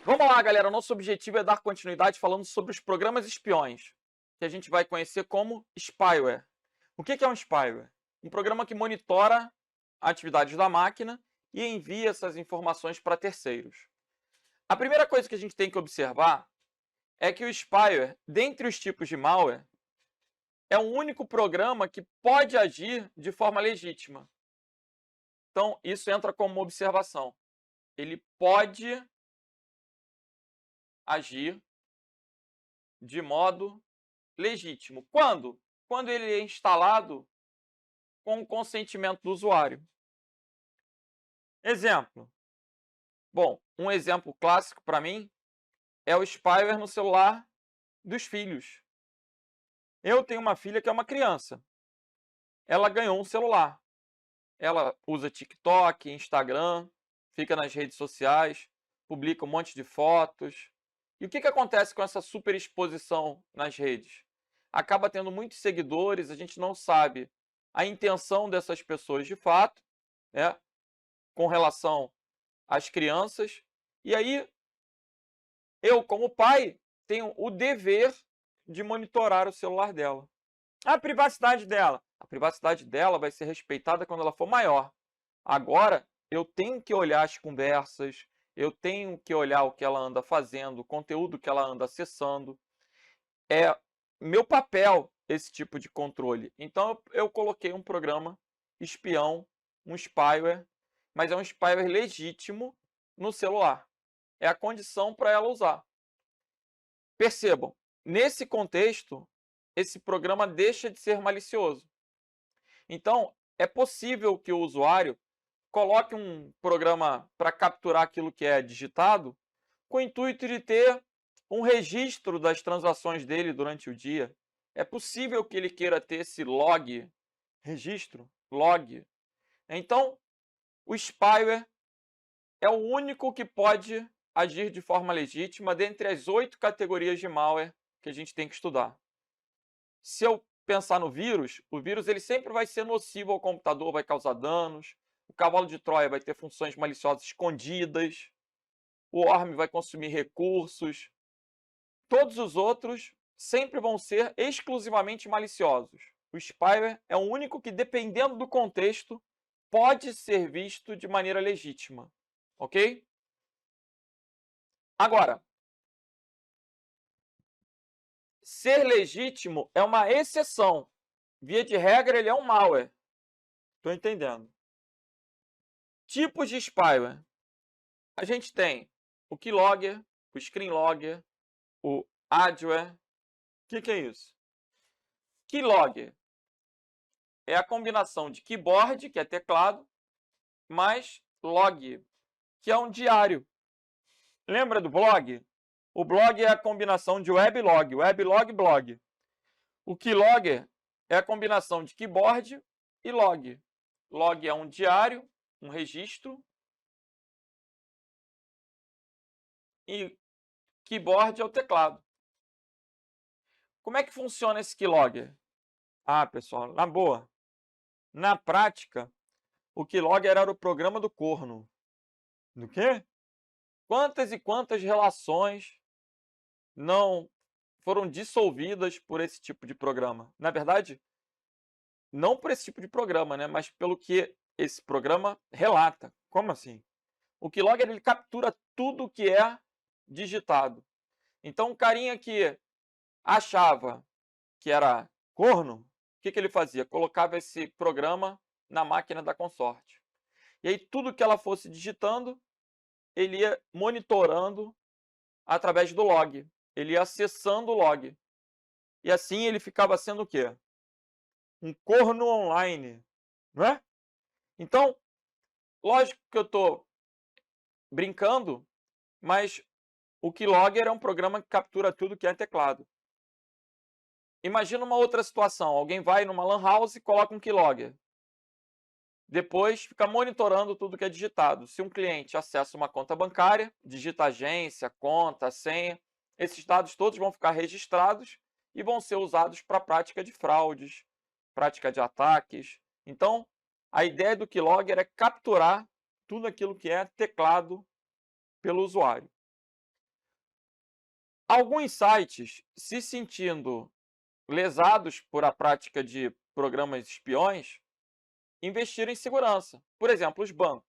Vamos lá, galera. Nosso objetivo é dar continuidade falando sobre os programas espiões, que a gente vai conhecer como spyware. O que é um spyware? Um programa que monitora atividades da máquina e envia essas informações para terceiros. A primeira coisa que a gente tem que observar é que o spyware, dentre os tipos de malware, é o único programa que pode agir de forma legítima. Então, isso entra como uma observação. Ele pode agir de modo legítimo. Quando? Quando ele é instalado com o consentimento do usuário. Exemplo. Bom, um exemplo clássico para mim é o spyware no celular dos filhos. Eu tenho uma filha que é uma criança. Ela ganhou um celular. Ela usa TikTok, Instagram, fica nas redes sociais, publica um monte de fotos. E o que acontece com essa superexposição nas redes? Acaba tendo muitos seguidores, a gente não sabe a intenção dessas pessoas de fato, né, com relação às crianças. E aí, eu, como pai, tenho o dever de monitorar o celular dela. A privacidade dela. A privacidade dela vai ser respeitada quando ela for maior. Agora, eu tenho que olhar as conversas, eu tenho que olhar o que ela anda fazendo, o conteúdo que ela anda acessando. É meu papel esse tipo de controle. Então, eu coloquei um programa espião, um spyware, mas é um spyware legítimo no celular. É a condição para ela usar. Percebam, nesse contexto, esse programa deixa de ser malicioso. Então, é possível que o usuário coloque um programa para capturar aquilo que é digitado, com o intuito de ter um registro das transações dele durante o dia. É possível que ele queira ter esse log, registro, log. Então, o spyware é o único que pode agir de forma legítima dentre as 8 categorias de malware que a gente tem que estudar. Se eu pensar no vírus, o vírus ele sempre vai ser nocivo ao computador, vai causar danos. O cavalo de Troia vai ter funções maliciosas escondidas. O worm vai consumir recursos. Todos os outros sempre vão ser exclusivamente maliciosos. O spyware é o único que, dependendo do contexto, pode ser visto de maneira legítima. Ok? Agora, ser legítimo é uma exceção. Via de regra, ele é um malware. Estou entendendo. Tipos de spyware. A gente tem o keylogger, o screenlogger, o adware. O que é isso? Keylogger é a combinação de keyboard, que é teclado, mais log, que é um diário. Lembra do blog? O blog é a combinação de weblog, blog. O keylogger é a combinação de keyboard e log. Log é um diário, um registro, e keyboard é o teclado. Como é que funciona esse keylogger? Ah, pessoal, na boa. Na prática, o keylogger era o programa do corno. Do quê? Quantas e quantas relações não foram dissolvidas por esse tipo de programa? Na verdade, não por esse tipo de programa, né? Mas pelo que esse programa relata. Como assim? O keylogger ele captura tudo que é digitado. Então, um carinha que achava que era corno, o que ele fazia? Colocava esse programa na máquina da consorte. E aí, tudo que ela fosse digitando, ele ia monitorando através do log. Ele ia acessando o log. E assim ele ficava sendo o quê? Um corno online, não é? Então, lógico que eu estou brincando, mas o keylogger é um programa que captura tudo que é teclado. Imagina uma outra situação. Alguém vai numa lan house e coloca um keylogger. Depois fica monitorando tudo que é digitado. Se um cliente acessa uma conta bancária, digita agência, conta, senha, esses dados todos vão ficar registrados e vão ser usados para a prática de fraudes, prática de ataques. Então, a ideia do keylogger é capturar tudo aquilo que é teclado pelo usuário. Alguns sites, se sentindo lesados por a prática de programas espiões, investiram em segurança. Por exemplo, os bancos.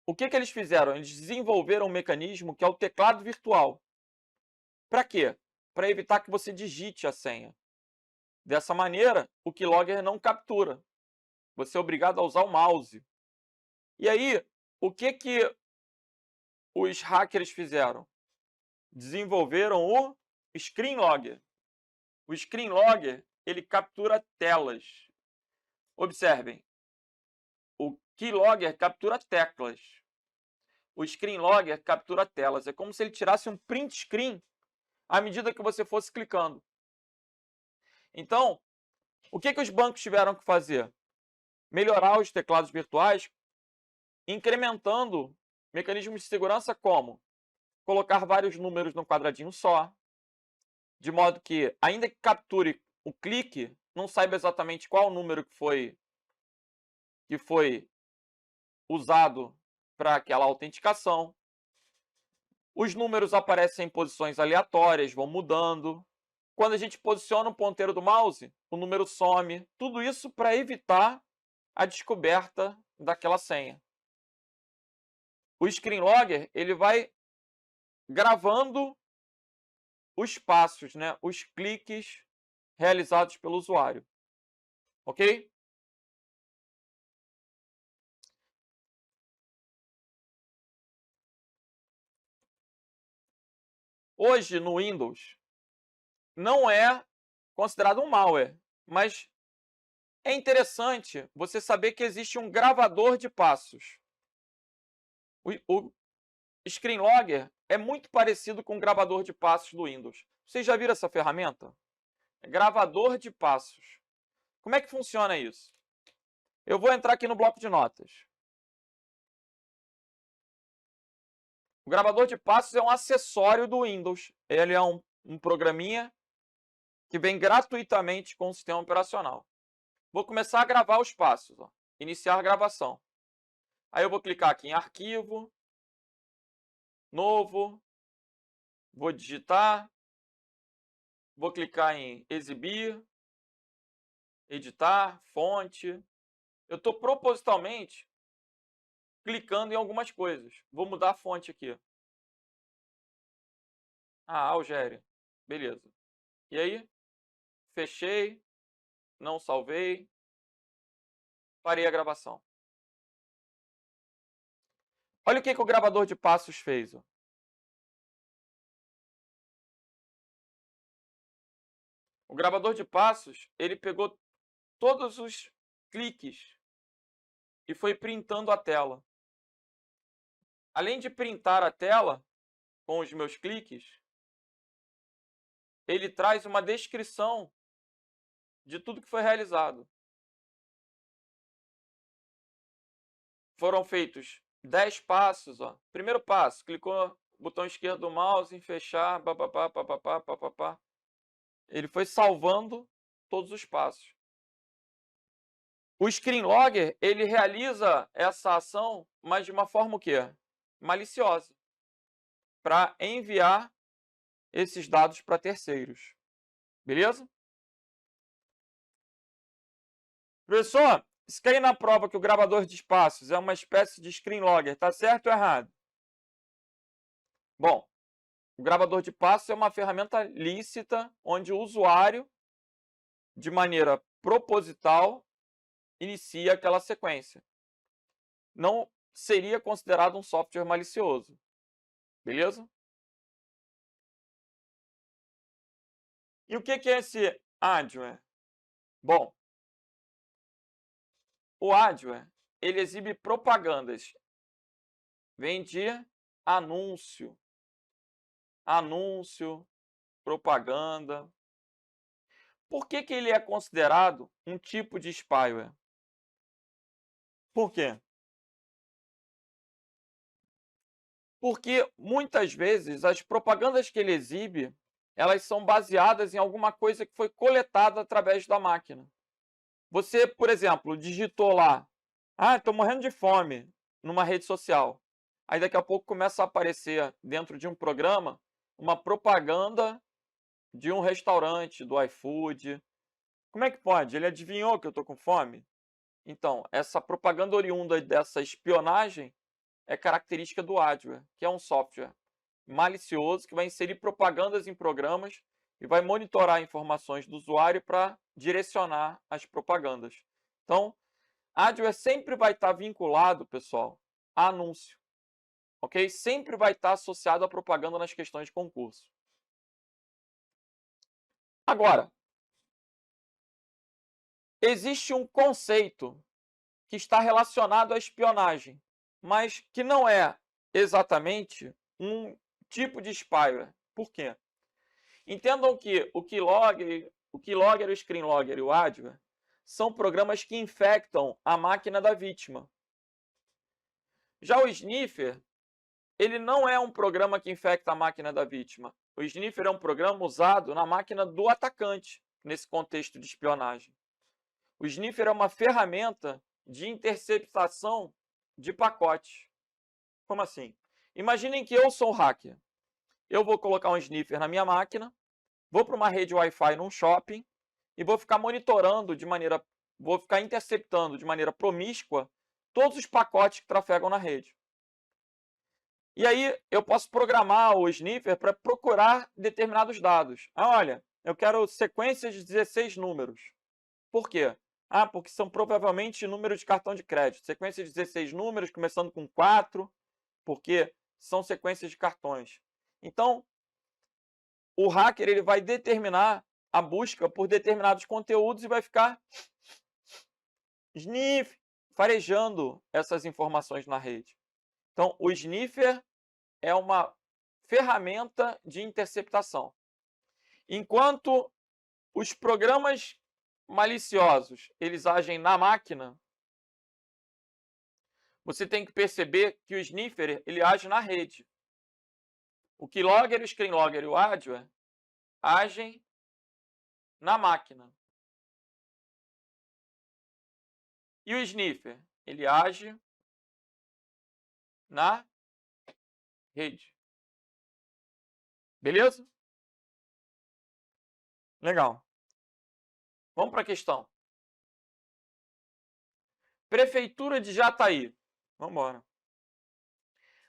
O que eles fizeram? Eles desenvolveram um mecanismo que é o teclado virtual. Para quê? Para evitar que você digite a senha. Dessa maneira, o keylogger não captura. Você é obrigado a usar o mouse. E aí, o que os hackers fizeram? Desenvolveram o Screen Logger. O Screen Logger, ele captura telas. Observem, o Keylogger captura teclas. O Screen Logger captura telas. É como se ele tirasse um print screen à medida que você fosse clicando. Então, o que os bancos tiveram que fazer? Melhorar os teclados virtuais, incrementando mecanismos de segurança como colocar vários números num quadradinho só, de modo que, ainda que capture o clique, não saiba exatamente qual número que foi usado para aquela autenticação. Os números aparecem em posições aleatórias, vão mudando. Quando a gente posiciona o ponteiro do mouse, o número some. Tudo isso para evitar a descoberta daquela senha. O Screen Logger, ele vai gravando os passos, né, os cliques realizados pelo usuário. Ok? Hoje, no Windows, não é considerado um malware, mas é interessante você saber que existe um gravador de passos. O Screen Logger é muito parecido com o gravador de passos do Windows. Vocês já viram essa ferramenta? É gravador de passos. Como é que funciona isso? Eu vou entrar aqui no bloco de notas. O gravador de passos é um acessório do Windows. Ele é um programinha que vem gratuitamente com o sistema operacional. Vou começar a gravar os passos. Ó. Iniciar gravação. Aí eu vou clicar aqui em arquivo, novo, vou digitar, vou clicar em exibir, editar, fonte. Eu estou propositalmente clicando em algumas coisas. Vou mudar a fonte aqui. Ah, Algéria. Beleza. E aí? Fechei, não salvei, parei a gravação. Olha o que o gravador de passos fez. Ó. O gravador de passos, ele pegou todos os cliques e foi printando a tela. Além de printar a tela com os meus cliques, ele traz uma descrição de tudo que foi realizado. Foram feitos 10 passos. Ó. Primeiro passo, clicou botão esquerdo do mouse em fechar, papapá, papapá, papapá. Ele foi salvando todos os passos. O Screen Logger, ele realiza essa ação, mas de uma forma o quê? Maliciosa, para enviar esses dados para terceiros. Beleza? Professor, se cair na prova que o gravador de espaços é uma espécie de Screen Logger, tá certo ou errado? Bom, o gravador de passos é uma ferramenta lícita onde o usuário, de maneira proposital, inicia aquela sequência. Não seria considerado um software malicioso. Beleza? E o que é esse adware? Bom, o adware, ele exibe propagandas. Vem de anúncio. Anúncio, propaganda. Por que ele é considerado um tipo de spyware? Por quê? Porque muitas vezes as propagandas que ele exibe, elas são baseadas em alguma coisa que foi coletada através da máquina. Você, por exemplo, digitou lá, estou morrendo de fome, numa rede social. Aí daqui a pouco começa a aparecer dentro de um programa uma propaganda de um restaurante, do iFood. Como é que pode? Ele adivinhou que eu estou com fome? Então, essa propaganda oriunda dessa espionagem é característica do adware, que é um software malicioso que vai inserir propagandas em programas e vai monitorar informações do usuário para direcionar as propagandas. Então, adware sempre vai estar vinculado, pessoal, a anúncio, ok? Sempre vai estar associado à propaganda nas questões de concurso. Agora, existe um conceito que está relacionado à espionagem, mas que não é exatamente um tipo de spyware. Por quê? Entendam que o keylogger, o screenlogger e o adware são programas que infectam a máquina da vítima. Já o sniffer, ele não é um programa que infecta a máquina da vítima. O sniffer é um programa usado na máquina do atacante, nesse contexto de espionagem. O sniffer é uma ferramenta de interceptação de pacotes. Como assim? Imaginem que eu sou um hacker. Eu vou colocar um sniffer na minha máquina, vou para uma rede Wi-Fi num shopping e vou ficar monitorando vou ficar interceptando de maneira promíscua todos os pacotes que trafegam na rede. E aí eu posso programar o sniffer para procurar determinados dados. Olha, eu quero sequências de 16 números. Por quê? Porque são provavelmente números de cartão de crédito. Sequência de 16 números, começando com 4, porque são sequências de cartões. Então, o hacker ele vai determinar a busca por determinados conteúdos e vai ficar farejando essas informações na rede. Então, o sniffer é uma ferramenta de interceptação. Enquanto os programas maliciosos, eles agem na máquina, você tem que perceber que o sniffer, ele age na rede. O keylogger, o screenlogger e o adware agem na máquina. E o sniffer, ele age na rede. Beleza? Legal. Vamos para a questão. Prefeitura de Jataí. Vamos embora.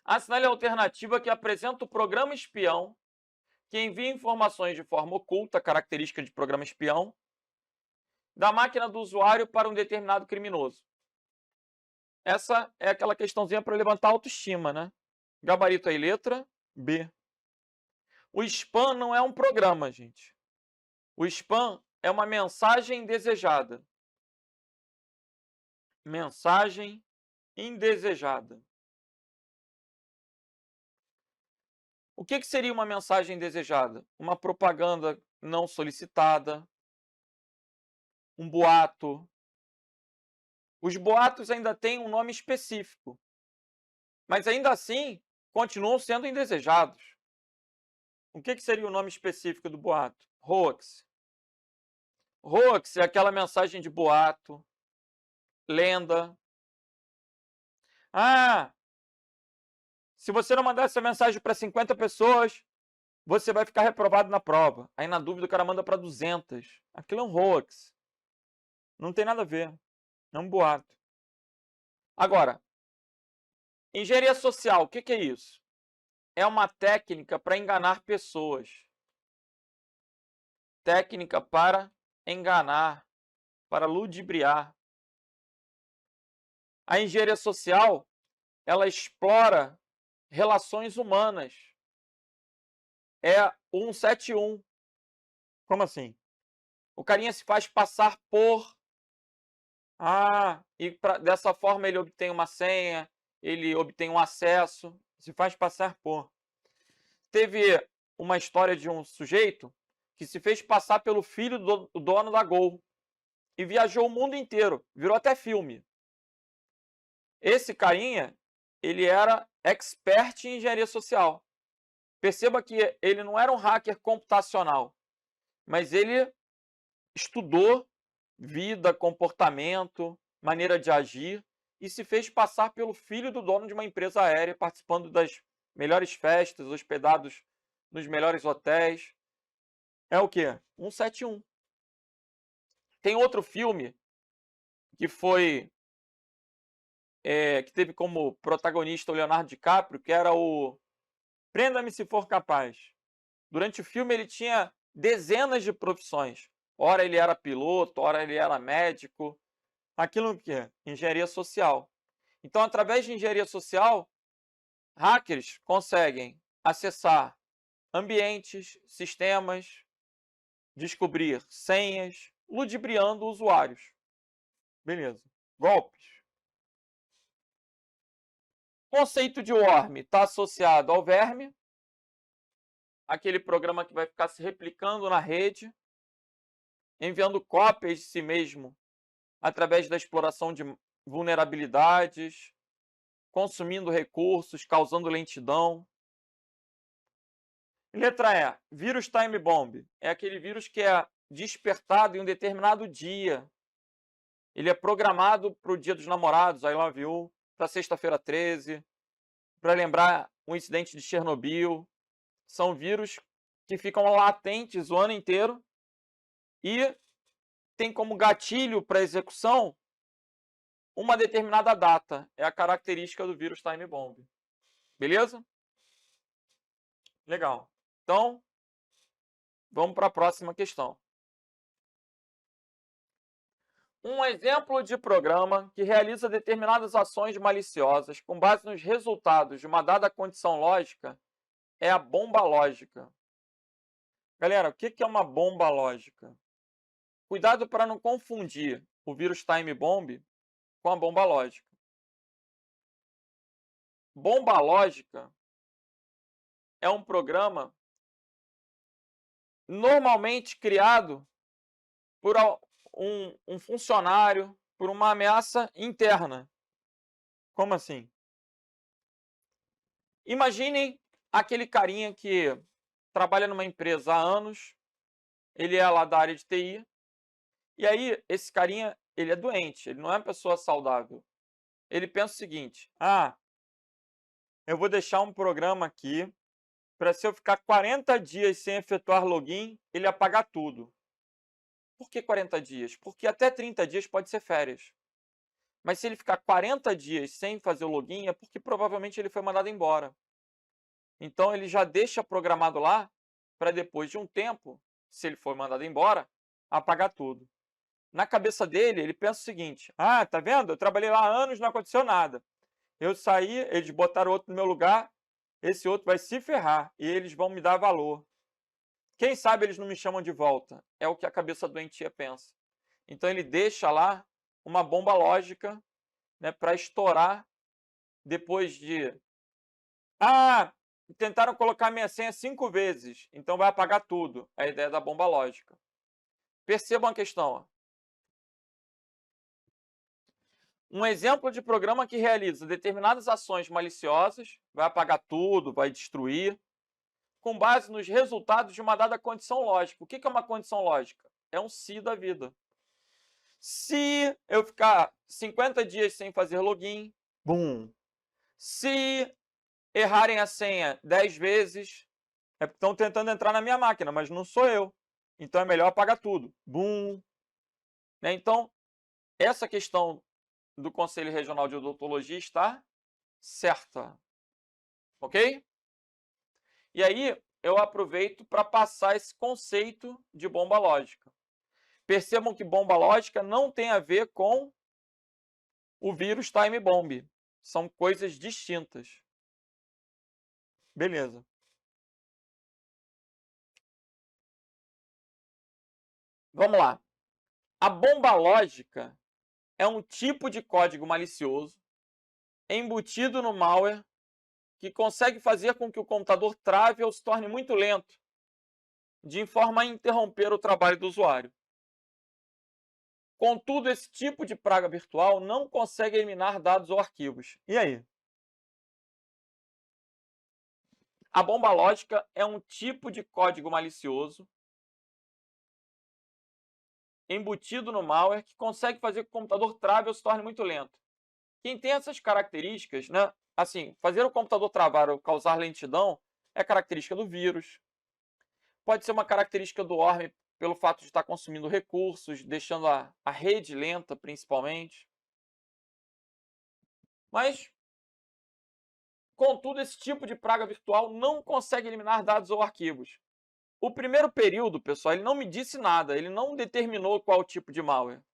Assinale a alternativa que apresenta o programa espião que envia informações de forma oculta, característica de programa espião, da máquina do usuário para um determinado criminoso. Essa é aquela questãozinha para levantar a autoestima, né? Gabarito aí, letra B. O spam não é um programa, gente. O spam é uma mensagem indesejada. Mensagem indesejada. O que seria uma mensagem indesejada? Uma propaganda não solicitada, um boato. Os boatos ainda têm um nome específico, mas ainda assim continuam sendo indesejados. O que seria o nome específico do boato? Hoax. Hoax é aquela mensagem de boato, lenda. Se você não mandar essa mensagem para 50 pessoas, você vai ficar reprovado na prova. Aí, na dúvida, o cara manda para 200. Aquilo é um hoax. Não tem nada a ver. É um boato. Agora, engenharia social, o que é isso? É uma técnica para enganar pessoas. Técnica para enganar, para ludibriar. A engenharia social, ela explora relações humanas. É o 171. Como assim? O carinha se faz passar por... dessa forma ele obtém uma senha, ele obtém um acesso, se faz passar por. Teve uma história de um sujeito que se fez passar pelo filho do dono da Gol e viajou o mundo inteiro, virou até filme. Esse carinha, ele era expert em engenharia social. Perceba que ele não era um hacker computacional, mas ele estudou vida, comportamento, maneira de agir e se fez passar pelo filho do dono de uma empresa aérea, participando das melhores festas, hospedados nos melhores hotéis. É o quê? 171. Tem outro filme que foi que teve como protagonista o Leonardo DiCaprio, que era o Prenda-me se for capaz. Durante o filme ele tinha dezenas de profissões. Ora ele era piloto, ora ele era médico. Aquilo o quê? Engenharia social. Então, através de engenharia social, hackers conseguem acessar ambientes, sistemas, descobrir senhas, ludibriando usuários. Beleza. Golpes. O conceito de worm está associado ao verme, aquele programa que vai ficar se replicando na rede, enviando cópias de si mesmo através da exploração de vulnerabilidades, consumindo recursos, causando lentidão. Letra E, vírus time bomb. É aquele vírus que é despertado em um determinado dia. Ele é programado para o dia dos namorados, I love you, para sexta-feira 13, para lembrar o incidente de Chernobyl. São vírus que ficam latentes o ano inteiro e tem como gatilho para execução uma determinada data. É a característica do vírus time bomb. Beleza? Legal. Então, vamos para a próxima questão. Um exemplo de programa que realiza determinadas ações maliciosas com base nos resultados de uma dada condição lógica é a bomba lógica. Galera, o que é uma bomba lógica? Cuidado para não confundir o vírus time bomb com a bomba lógica. Bomba lógica é um programa normalmente criado por um funcionário, por uma ameaça interna. Como assim? Imaginem aquele carinha que trabalha numa empresa há anos, ele é lá da área de TI, e aí esse carinha, ele é doente, ele não é uma pessoa saudável. Ele pensa o seguinte, eu vou deixar um programa aqui para se eu ficar 40 dias sem efetuar login, ele apagar tudo. Por que 40 dias? Porque até 30 dias pode ser férias. Mas se ele ficar 40 dias sem fazer o login, é porque provavelmente ele foi mandado embora. Então ele já deixa programado lá para depois de um tempo, se ele for mandado embora, apagar tudo. Na cabeça dele, ele pensa o seguinte, tá vendo? Eu trabalhei lá há anos, não aconteceu nada. Eu saí, eles botaram outro no meu lugar, esse outro vai se ferrar e eles vão me dar valor. Quem sabe eles não me chamam de volta? É o que a cabeça doentia pensa. Então ele deixa lá uma bomba lógica, né, para estourar depois de... tentaram colocar minha senha 5 vezes, então vai apagar tudo. A ideia da bomba lógica. Percebam a questão. Ó. Um exemplo de programa que realiza determinadas ações maliciosas, vai apagar tudo, vai destruir, com base nos resultados de uma dada condição lógica. O que é uma condição lógica? É um se da vida. Se eu ficar 50 dias sem fazer login, bum. Se errarem a senha 10 vezes, é porque estão tentando entrar na minha máquina, mas não sou eu. Então é melhor apagar tudo. Bum. Né? Então, essa questão do Conselho Regional de Odontologia está certa. Ok? E aí, eu aproveito para passar esse conceito de bomba lógica. Percebam que bomba lógica não tem a ver com o vírus time bomb. São coisas distintas. Beleza. Vamos lá. A bomba lógica é um tipo de código malicioso embutido no malware que consegue fazer com que o computador trave ou se torne muito lento, de forma a interromper o trabalho do usuário. Contudo, esse tipo de praga virtual não consegue eliminar dados ou arquivos. E aí? A bomba lógica é um tipo de código malicioso embutido no malware que consegue fazer com que o computador trave ou se torne muito lento. Quem tem essas características, né? Assim, fazer o computador travar ou causar lentidão é característica do vírus. Pode ser uma característica do ORM pelo fato de estar consumindo recursos, deixando a rede lenta, principalmente. Mas, contudo, esse tipo de praga virtual não consegue eliminar dados ou arquivos. O primeiro período, pessoal, ele não me disse nada, ele não determinou qual tipo de malware.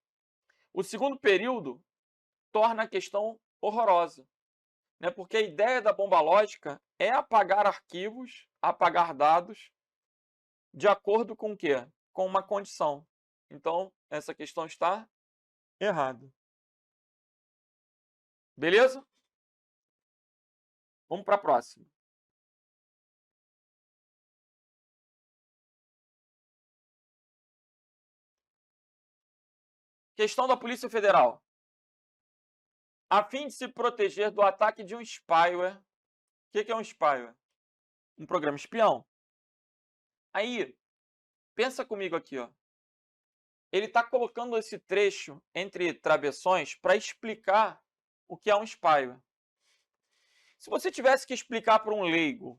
O segundo período torna a questão horrorosa, né? Porque a ideia da bomba lógica é apagar arquivos, apagar dados, de acordo com o quê? Com uma condição. Então, essa questão está errada. Beleza? Vamos para a próxima. Questão da Polícia Federal. A fim de se proteger do ataque de um spyware. O que é um spyware? Um programa espião. Aí, pensa comigo aqui, ó. Ele está colocando esse trecho entre travessões para explicar o que é um spyware. Se você tivesse que explicar para um leigo,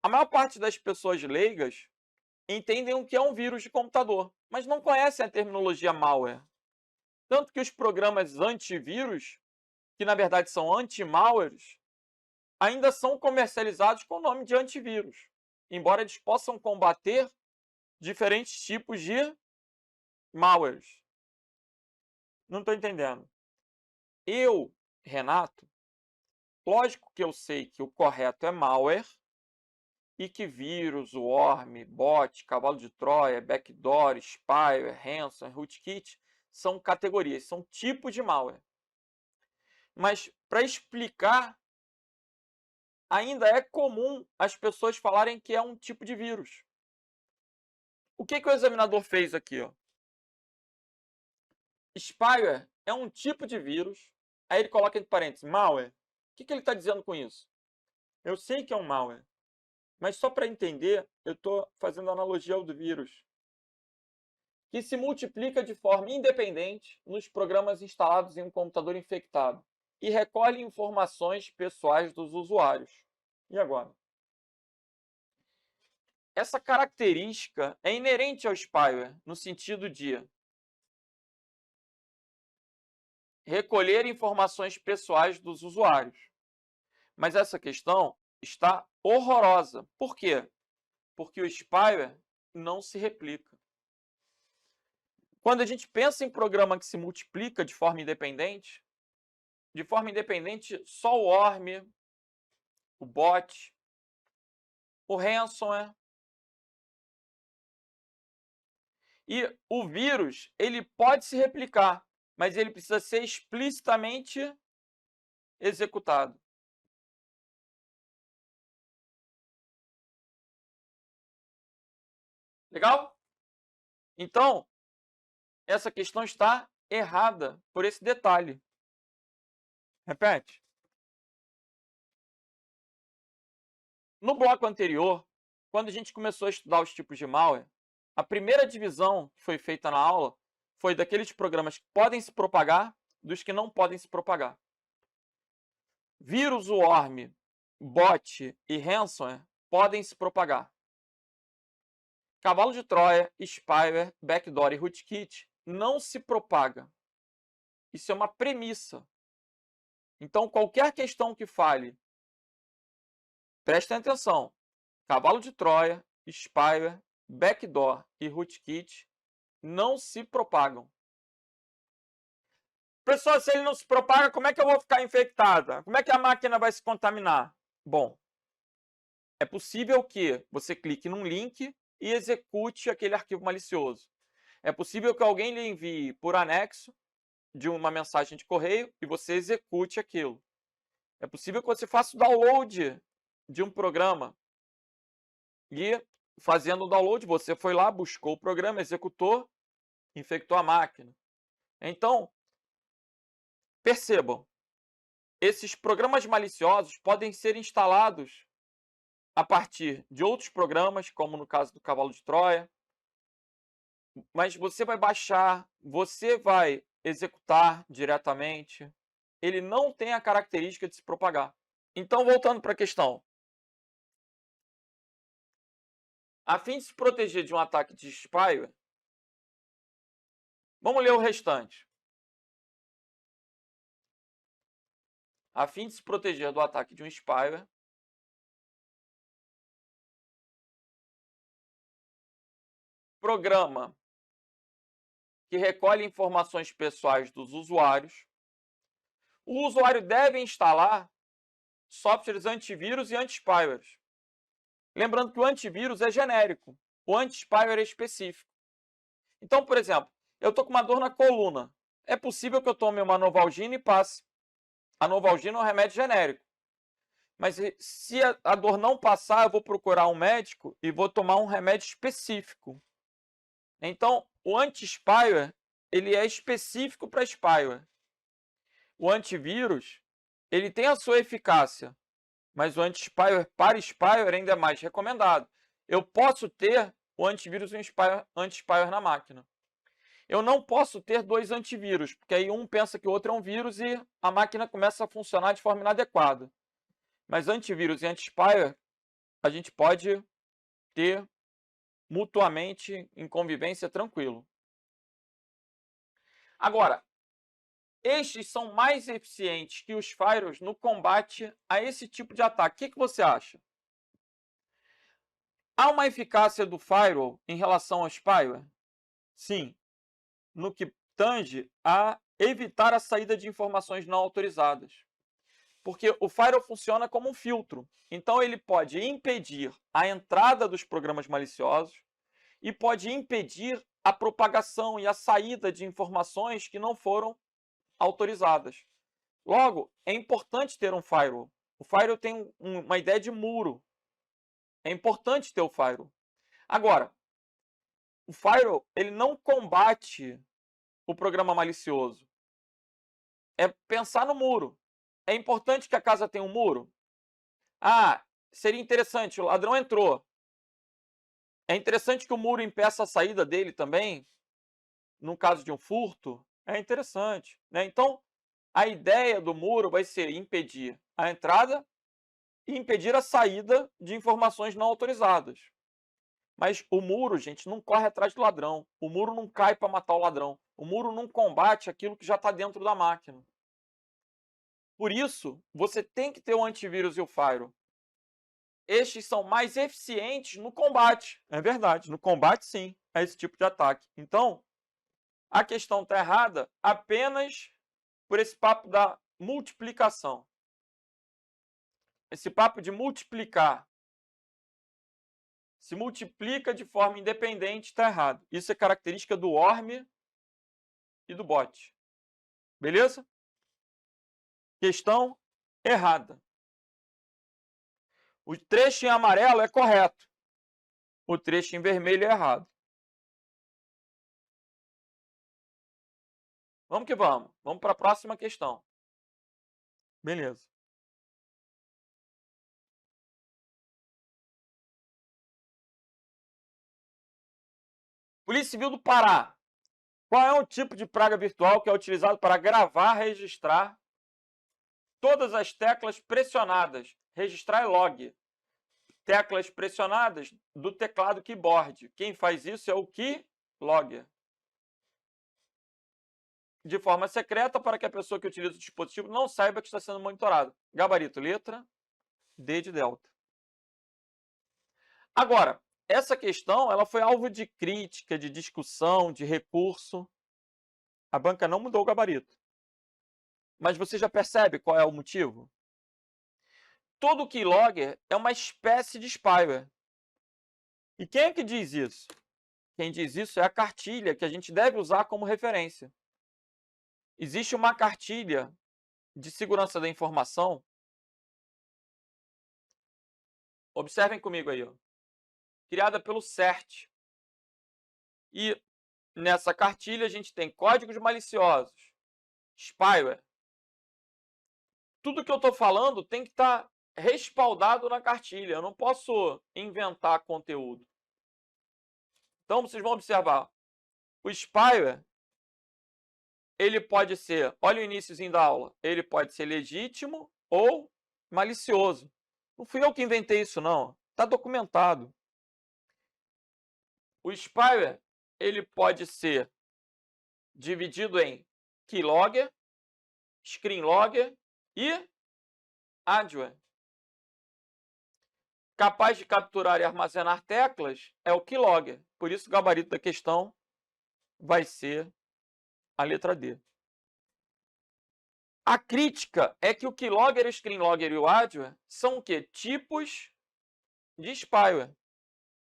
a maior parte das pessoas leigas entendem o que é um vírus de computador, mas não conhecem a terminologia malware. Tanto que os programas antivírus, que na verdade são anti-malwares, ainda são comercializados com o nome de antivírus, embora eles possam combater diferentes tipos de malwares. Não estou entendendo. Eu, Renato, lógico que eu sei que o correto é malware e que vírus, worm, bot, cavalo de Troia, backdoor, spyware, ransom, rootkit são categorias, são tipos de malware. Mas para explicar, ainda é comum as pessoas falarem que é um tipo de vírus. O que o examinador fez aqui? Ó? Spyware é um tipo de vírus. Aí ele coloca entre parênteses, malware. O que ele está dizendo com isso? Eu sei que é um malware, mas só para entender, eu estou fazendo analogia ao do vírus, que se multiplica de forma independente nos programas instalados em um computador infectado e recolhe informações pessoais dos usuários. E agora? Essa característica é inerente ao spyware, no sentido de recolher informações pessoais dos usuários. Mas essa questão está horrorosa. Por quê? Porque o spyware não se replica. Quando a gente pensa em programa que se multiplica de forma independente só o worm, o bot, o ransomware e o vírus, ele pode se replicar, mas ele precisa ser explicitamente executado. Legal? Então, essa questão está errada por esse detalhe. Repete. No bloco anterior, quando a gente começou a estudar os tipos de malware, a primeira divisão que foi feita na aula foi daqueles programas que podem se propagar dos que não podem se propagar. Vírus, worm, bot e ransomware podem se propagar. Cavalo de Troia, spyware, backdoor e rootkit não se propaga. Isso é uma premissa. Então, qualquer questão que fale, prestem atenção, cavalo de Troia, spyware, backdoor e rootkit não se propagam. Pessoal, se ele não se propaga, como é que eu vou ficar infectada? Como é que a máquina vai se contaminar? Bom, é possível que você clique num link e execute aquele arquivo malicioso. É possível que alguém lhe envie por anexo de uma mensagem de correio e você execute aquilo. É possível que você faça o download de um programa e, fazendo o download, você foi lá, buscou o programa, executou, infectou a máquina. Então, percebam, esses programas maliciosos podem ser instalados a partir de outros programas, como no caso do Cavalo de Troia, mas você vai baixar, você vai executar diretamente. ele não tem a característica de se propagar. Então, voltando para a questão. A fim de se proteger de um ataque de spyware, vamos ler o restante. A fim de se proteger do ataque de um spyware, programa que recolhe informações pessoais dos usuários. O usuário deve instalar softwares antivírus e anti-spyware. Lembrando que o antivírus é genérico, o anti-spyware é específico. Então, por exemplo, eu estou com uma dor na coluna. É possível que eu tome uma Novalgina e passe. A Novalgina é um remédio genérico. Mas se a dor não passar, eu vou procurar um médico e vou tomar um remédio específico. Então, o anti-spyware, ele é específico para spyware. O antivírus, ele tem a sua eficácia, mas o anti-spyware para spyware ainda é mais recomendado. Eu posso ter o antivírus e o anti-spyware na máquina. Eu não posso ter dois antivírus, porque aí um pensa que o outro é um vírus e a máquina começa a funcionar de forma inadequada. Mas antivírus e anti-spyware, a gente pode ter mutuamente em convivência tranquilo. Agora, estes são mais eficientes que os firewalls no combate a esse tipo de ataque. O que você acha? Há uma eficácia do firewall em relação ao spyware? Sim, no que tange a evitar a saída de informações não autorizadas. Porque o firewall funciona como um filtro. Então, ele pode impedir a entrada dos programas maliciosos e pode impedir a propagação e a saída de informações que não foram autorizadas. Logo, é importante ter um firewall. O firewall tem uma ideia de muro. É importante ter o firewall. Agora, o firewall ele não combate o programa malicioso. É pensar no muro. É importante que a casa tenha um muro? Ah, seria interessante, o ladrão entrou. É interessante que o muro impeça a saída dele também, no caso de um furto? É interessante, né? Então, a ideia do muro vai ser impedir a entrada e impedir a saída de informações não autorizadas. Mas o muro, gente, não corre atrás do ladrão. O muro não cai para matar o ladrão. O muro não combate aquilo que já está dentro da máquina. Por isso, você tem que ter o antivírus e o firewall. Estes são mais eficientes no combate. É verdade, no combate sim, a esse tipo de ataque. Então, a questão está errada apenas por esse papo da multiplicação. Esse papo de multiplicar. Se multiplica de forma independente, está errado. Isso é característica do worm e do bot. Beleza? Questão errada. O trecho em amarelo é correto. O trecho em vermelho é errado. Vamos que vamos. Vamos para a próxima questão. Beleza. Polícia Civil do Pará. Qual é o tipo de praga virtual que é utilizado para gravar, registrar todas as teclas pressionadas? Registrar é log. Teclas pressionadas do teclado keyboard. Quem faz isso é o keylogger. De forma secreta para que a pessoa que utiliza o dispositivo não saiba que está sendo monitorado. Gabarito, letra D de delta. Agora, essa questão ela foi alvo de crítica, de discussão, de recurso. A banca não mudou o gabarito. Mas você já percebe qual é o motivo? Todo keylogger é uma espécie de spyware. E quem é que diz isso? Quem diz isso é a cartilha que a gente deve usar como referência. Existe uma cartilha de segurança da informação. Observem comigo aí, ó. Criada pelo CERT. E nessa cartilha a gente tem códigos maliciosos, spyware. Tudo que eu estou falando tem que estar respaldado na cartilha. Eu não posso inventar conteúdo. Então, vocês vão observar. O spyware, ele pode ser, olha o iniciozinho da aula, ele pode ser legítimo ou malicioso. Não fui eu que inventei isso, não. Está documentado. O spyware, ele pode ser dividido em keylogger, screenlogger e adware. Capaz de capturar e armazenar teclas é o keylogger. Por isso o gabarito da questão vai ser a letra D. A crítica é que o keylogger, o screenlogger e o adware são o quê? Tipos de spyware.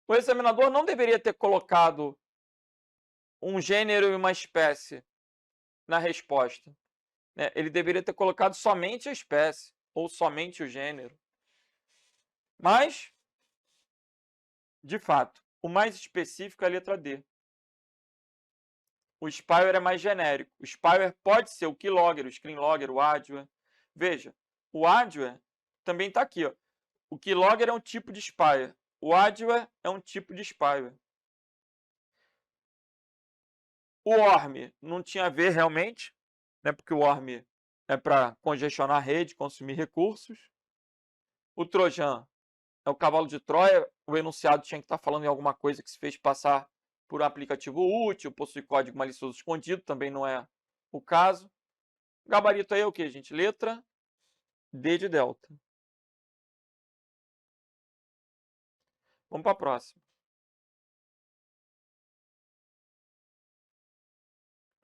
O examinador não deveria ter colocado um gênero e uma espécie na resposta, né? Ele deveria ter colocado somente a espécie ou somente o gênero. Mas, de fato, o mais específico é a letra D. O spyware é mais genérico. O spyware pode ser o keylogger, o screenlogger, o adware. Veja, o adware também está aqui, ó. O keylogger é um tipo de spyware. O adware é um tipo de spyware. O worm não tinha a ver realmente, né? Porque o worm é para congestionar a rede, consumir recursos. O trojan é o cavalo de Troia. O enunciado tinha que estar falando em alguma coisa que se fez passar por um aplicativo útil, possui código malicioso escondido, também não é o caso. O gabarito aí é o que, gente? Letra D de delta. Vamos para a próxima.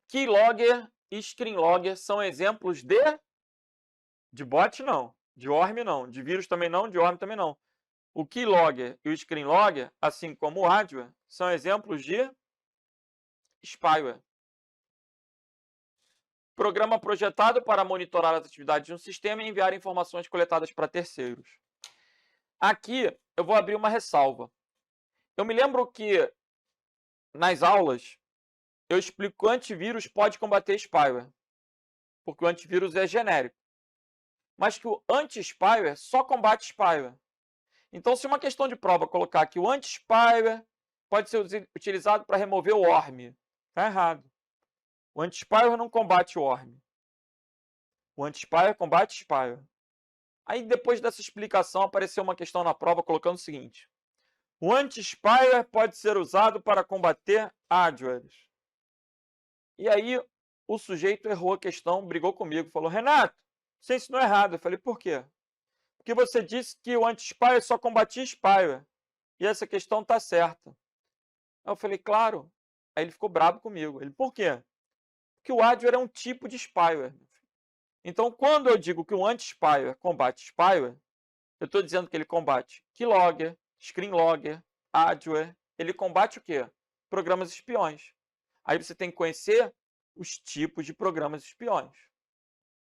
Keylogger e screenlogger são exemplos de bot, não. De worm, não. De vírus também não. De worm também não. O keylogger e o screenlogger, assim como o adware, são exemplos de spyware. Programa projetado para monitorar as atividades de um sistema e enviar informações coletadas para terceiros. Aqui eu vou abrir uma ressalva. Eu me lembro que nas aulas eu explico que o antivírus pode combater spyware, porque o antivírus é genérico. Mas que o anti-spyware só combate spyware. Então, se uma questão de prova colocar que o anti-spyware pode ser utilizado para remover o worm, está errado. O anti-spyware não combate o worm. O anti-spyware combate spyware. Aí, depois dessa explicação, apareceu uma questão na prova colocando o seguinte: o anti-spyware pode ser usado para combater adwares. E aí, o sujeito errou a questão, brigou comigo, falou: Renato, você ensinou errado. Eu falei: por quê? Porque você disse que o anti-spyware só combatia spyware. E essa questão está certa. Aí eu falei: claro. Aí ele ficou bravo comigo. Ele: por quê? Porque o adware é um tipo de spyware. Então, quando eu digo que o anti-spyware combate spyware, eu estou dizendo que ele combate keylogger, screenlogger, adware. Ele combate o quê? Programas espiões. Aí você tem que conhecer os tipos de programas espiões.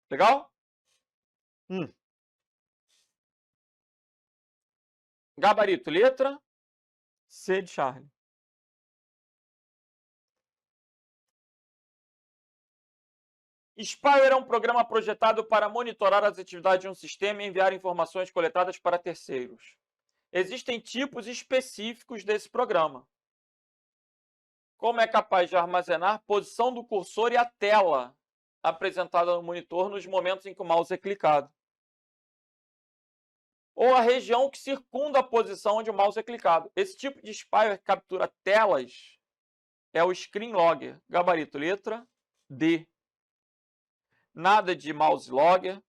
Legal? Gabarito, letra C de Charlie. Spyware é um programa projetado para monitorar as atividades de um sistema e enviar informações coletadas para terceiros. Existem tipos específicos desse programa. Como é capaz de armazenar posição do cursor e a tela apresentada no monitor nos momentos em que o mouse é clicado. Ou a região que circunda a posição onde o mouse é clicado. Esse tipo de spyware que captura telas é o screenlogger. Gabarito, letra D. Nada de mouse logger.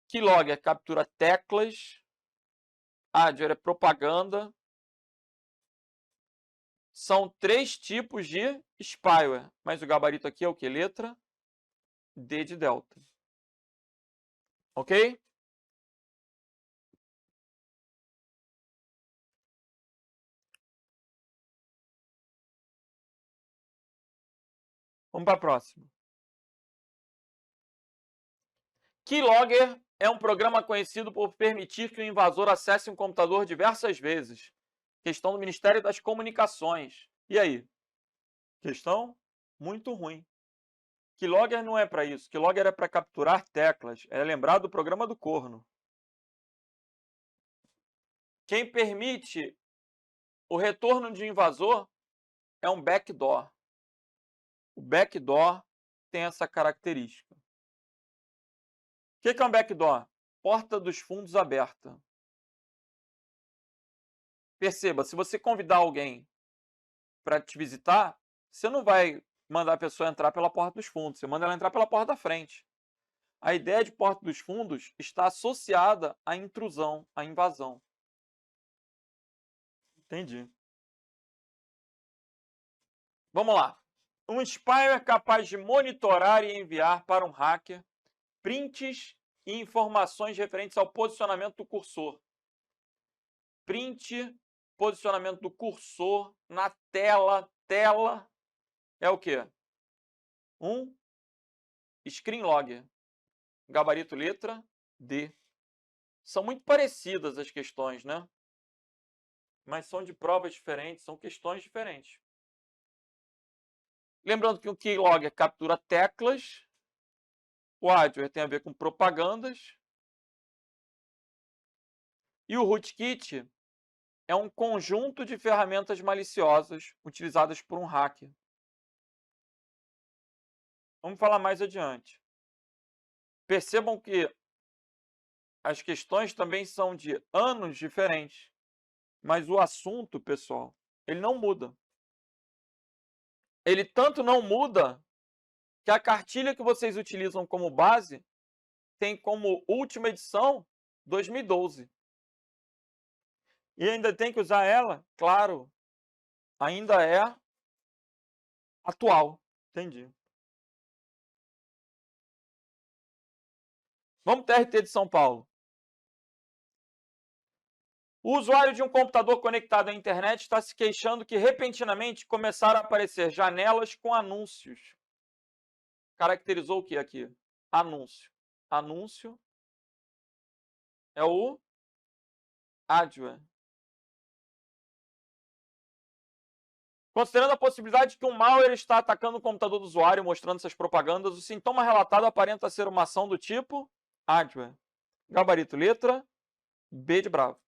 Keylogger captura teclas. Adware é propaganda. São 3 tipos de spyware. Mas o gabarito aqui é o que? Letra D de delta. Ok? Vamos para a próxima. Keylogger é um programa conhecido por permitir que o invasor acesse um computador diversas vezes. Questão do Ministério das Comunicações. E aí? Questão muito ruim. Keylogger não é para isso. Keylogger é para capturar teclas. É lembrar do programa do corno. Quem permite o retorno de invasor é um backdoor. O backdoor tem essa característica. O que é um backdoor? Porta dos fundos aberta. Perceba, se você convidar alguém para te visitar, você não vai mandar a pessoa entrar pela porta dos fundos, você manda ela entrar pela porta da frente. A ideia de porta dos fundos está associada à intrusão, à invasão. Entendi. Vamos lá. Um spyware capaz de monitorar e enviar para um hacker prints e informações referentes ao posicionamento do cursor. Print, posicionamento do cursor na tela. Tela é o quê? Um screen logger. Gabarito letra D. São muito parecidas as questões, né? Mas são de provas diferentes, são questões diferentes. Lembrando que o keylogger captura teclas, o hardware tem a ver com propagandas, e o rootkit é um conjunto de ferramentas maliciosas utilizadas por um hacker. Vamos falar mais adiante. Percebam que as questões também são de anos diferentes, mas o assunto, pessoal, ele não muda. Ele tanto não muda que a cartilha que vocês utilizam como base tem como última edição 2012. E ainda tem que usar ela? Claro, ainda é atual. Entendi. Vamos TRT de São Paulo. O usuário de um computador conectado à internet está se queixando que repentinamente começaram a aparecer janelas com anúncios. Caracterizou o que aqui? Anúncio. Anúncio é o adware. Considerando a possibilidade de que um malware está atacando o computador do usuário, mostrando essas propagandas, o sintoma relatado aparenta ser uma ação do tipo adware. Gabarito letra B de bravo.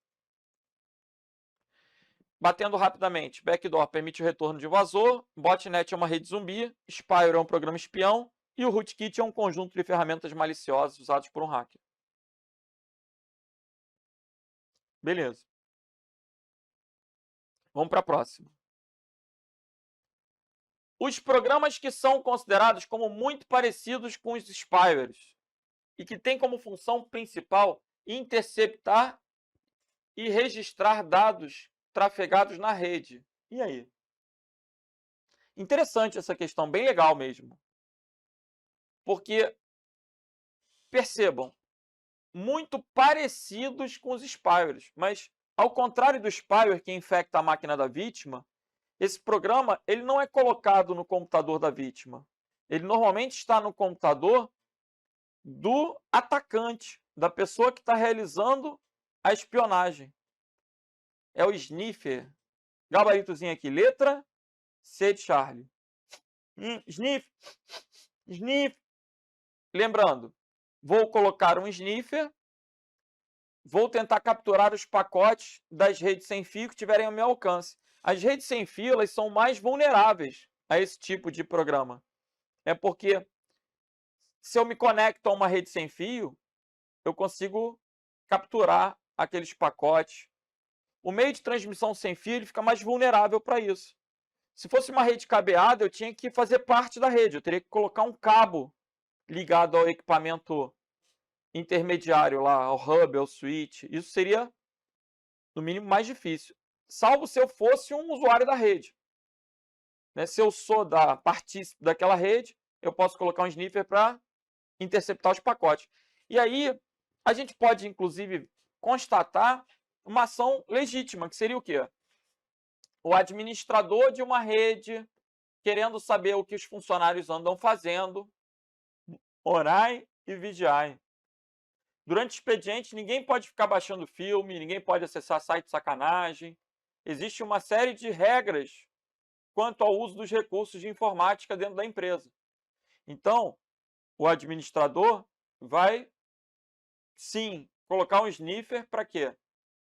Batendo rapidamente, backdoor permite o retorno de invasor, botnet é uma rede zumbi, spyware é um programa espião e o rootkit é um conjunto de ferramentas maliciosas usadas por um hacker. Beleza. Vamos para a próxima. Os programas que são considerados como muito parecidos com os spywares e que têm como função principal interceptar e registrar dados trafegados na rede. E aí? Interessante essa questão, bem legal mesmo. Porque, percebam, muito parecidos com os spywares, mas ao contrário do spyware que infecta a máquina da vítima, esse programa ele não é colocado no computador da vítima. Ele normalmente está no computador do atacante, da pessoa que está realizando a espionagem. É o sniffer. Gabaritozinho aqui, letra C de Charlie. Sniff. Sniff. Lembrando, vou colocar um sniffer, vou tentar capturar os pacotes das redes sem fio que tiverem ao meu alcance. As redes sem fio elas são mais vulneráveis a esse tipo de programa. É porque se eu me conecto a uma rede sem fio, eu consigo capturar aqueles pacotes. O meio de transmissão sem fio ele fica mais vulnerável para isso. Se fosse uma rede cabeada, eu tinha que fazer parte da rede. Eu teria que colocar um cabo ligado ao equipamento intermediário lá, ao hub, ao switch. Isso seria, no mínimo, mais difícil. Salvo se eu fosse um usuário da rede. Né? Se eu sou partícipe daquela rede, eu posso colocar um sniffer para interceptar os pacotes. E aí, a gente pode, inclusive, constatar uma ação legítima, que seria o quê? O administrador de uma rede querendo saber o que os funcionários andam fazendo, orai e vigiai. Durante o expediente, ninguém pode ficar baixando filme, ninguém pode acessar site de sacanagem. Existe uma série de regras quanto ao uso dos recursos de informática dentro da empresa. Então, o administrador vai, sim, colocar um sniffer para quê?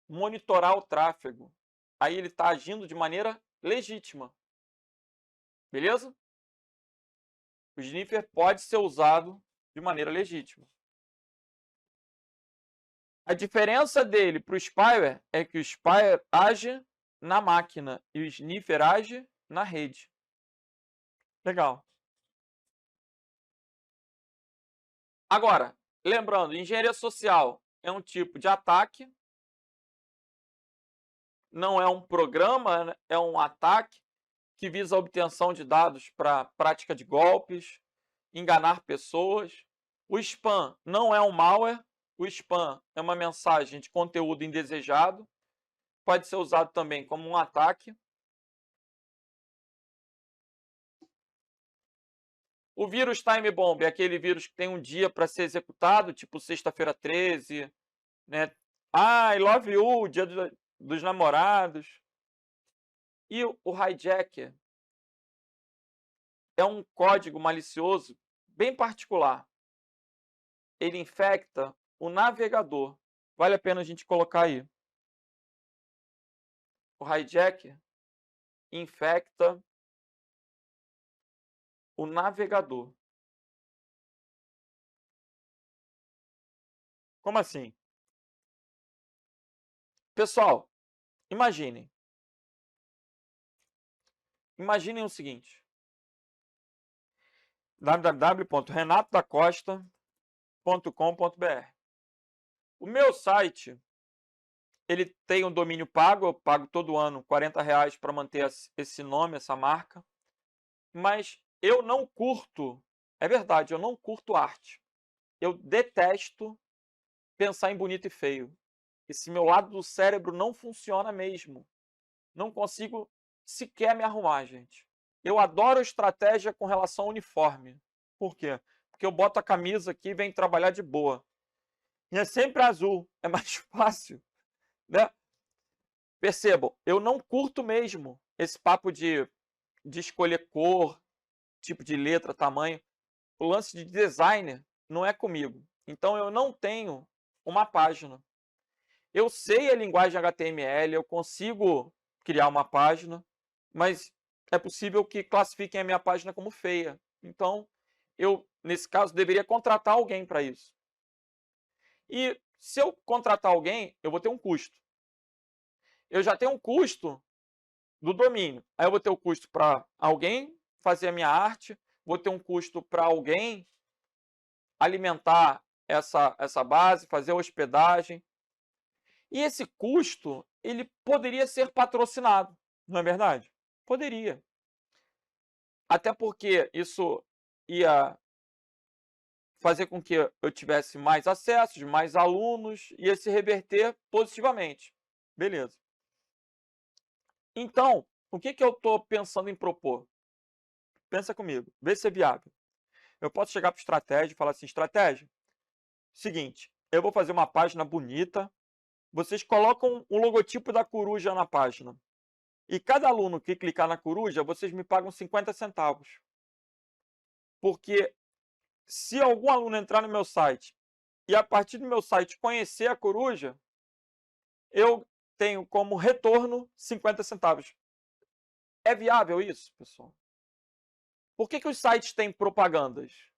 Monitorar o tráfego. Aí ele está agindo de maneira legítima. Beleza? O sniffer pode ser usado de maneira legítima. A diferença dele para o spyware é que o spyware age na máquina e o sniffer age na rede. Legal. Agora, lembrando, engenharia social é um tipo de ataque, não é um programa, né? É um ataque que visa a obtenção de dados para prática de golpes, enganar pessoas. O spam não é um malware, o spam é uma mensagem de conteúdo indesejado, pode ser usado também como um ataque. O vírus Time Bomb é aquele vírus que tem um dia para ser executado, tipo sexta-feira 13, né? I love you, dia dos namorados. E o hijacker é um código malicioso bem particular. Ele infecta o navegador. Vale a pena a gente colocar aí. O hijacker infecta o navegador. Como assim? Pessoal, imaginem. Imaginem o seguinte. www.renatodacosta.com.br. O meu site, ele tem um domínio pago, eu pago todo ano R$40 para manter esse nome, essa marca. Mas eu não curto, é verdade, eu não curto arte. Eu detesto pensar em bonito e feio. Esse meu lado do cérebro não funciona mesmo. Não consigo sequer me arrumar, gente. Eu adoro estratégia com relação ao uniforme. Por quê? Porque eu boto a camisa aqui e venho trabalhar de boa. E é sempre azul, é mais fácil, né? Percebam, eu não curto mesmo esse papo de escolher cor, tipo de letra, tamanho. O lance de designer não é comigo. Então eu não tenho uma página. Eu sei a linguagem HTML, eu consigo criar uma página, mas é possível que classifiquem a minha página como feia. Então, eu, nesse caso, deveria contratar alguém para isso. E se eu contratar alguém, eu vou ter um custo. Eu já tenho um custo do domínio. Aí eu vou ter o custo para alguém fazer a minha arte, vou ter um custo para alguém alimentar essa base, fazer a hospedagem. E esse custo, ele poderia ser patrocinado, não é verdade? Poderia. Até porque isso ia fazer com que eu tivesse mais acessos, mais alunos, ia se reverter positivamente. Beleza. Então, o que eu estou pensando em propor? Pensa comigo, vê se é viável. Eu posso chegar para o estratégia e falar assim, estratégia, seguinte, eu vou fazer uma página bonita, vocês colocam o logotipo da coruja na página. E cada aluno que clicar na coruja, vocês me pagam 50 centavos. Porque se algum aluno entrar no meu site e a partir do meu site conhecer a coruja, eu tenho como retorno 50 centavos. É viável isso, pessoal? Por que os sites têm propagandas?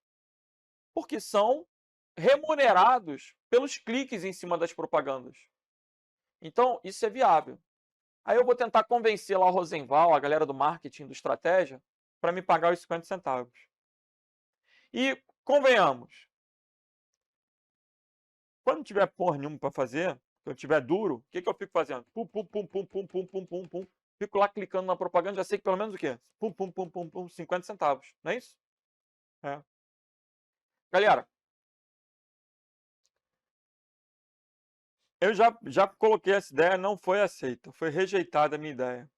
Porque são remunerados pelos cliques em cima das propagandas. Então, isso é viável. Aí eu vou tentar convencer lá o Rosenval, a galera do marketing, do estratégia, para me pagar os 50 centavos. E, convenhamos, quando não tiver porra nenhuma para fazer, quando eu tiver duro, o que eu fico fazendo? Pum, pum, pum, pum, pum, pum, pum, pum, pum. Fico lá clicando na propaganda, já sei que pelo menos o quê? Pum, pum, pum, pum, pum, 50 centavos. Não é isso? É. Galera, eu já coloquei essa ideia, não foi aceita. Foi rejeitada a minha ideia.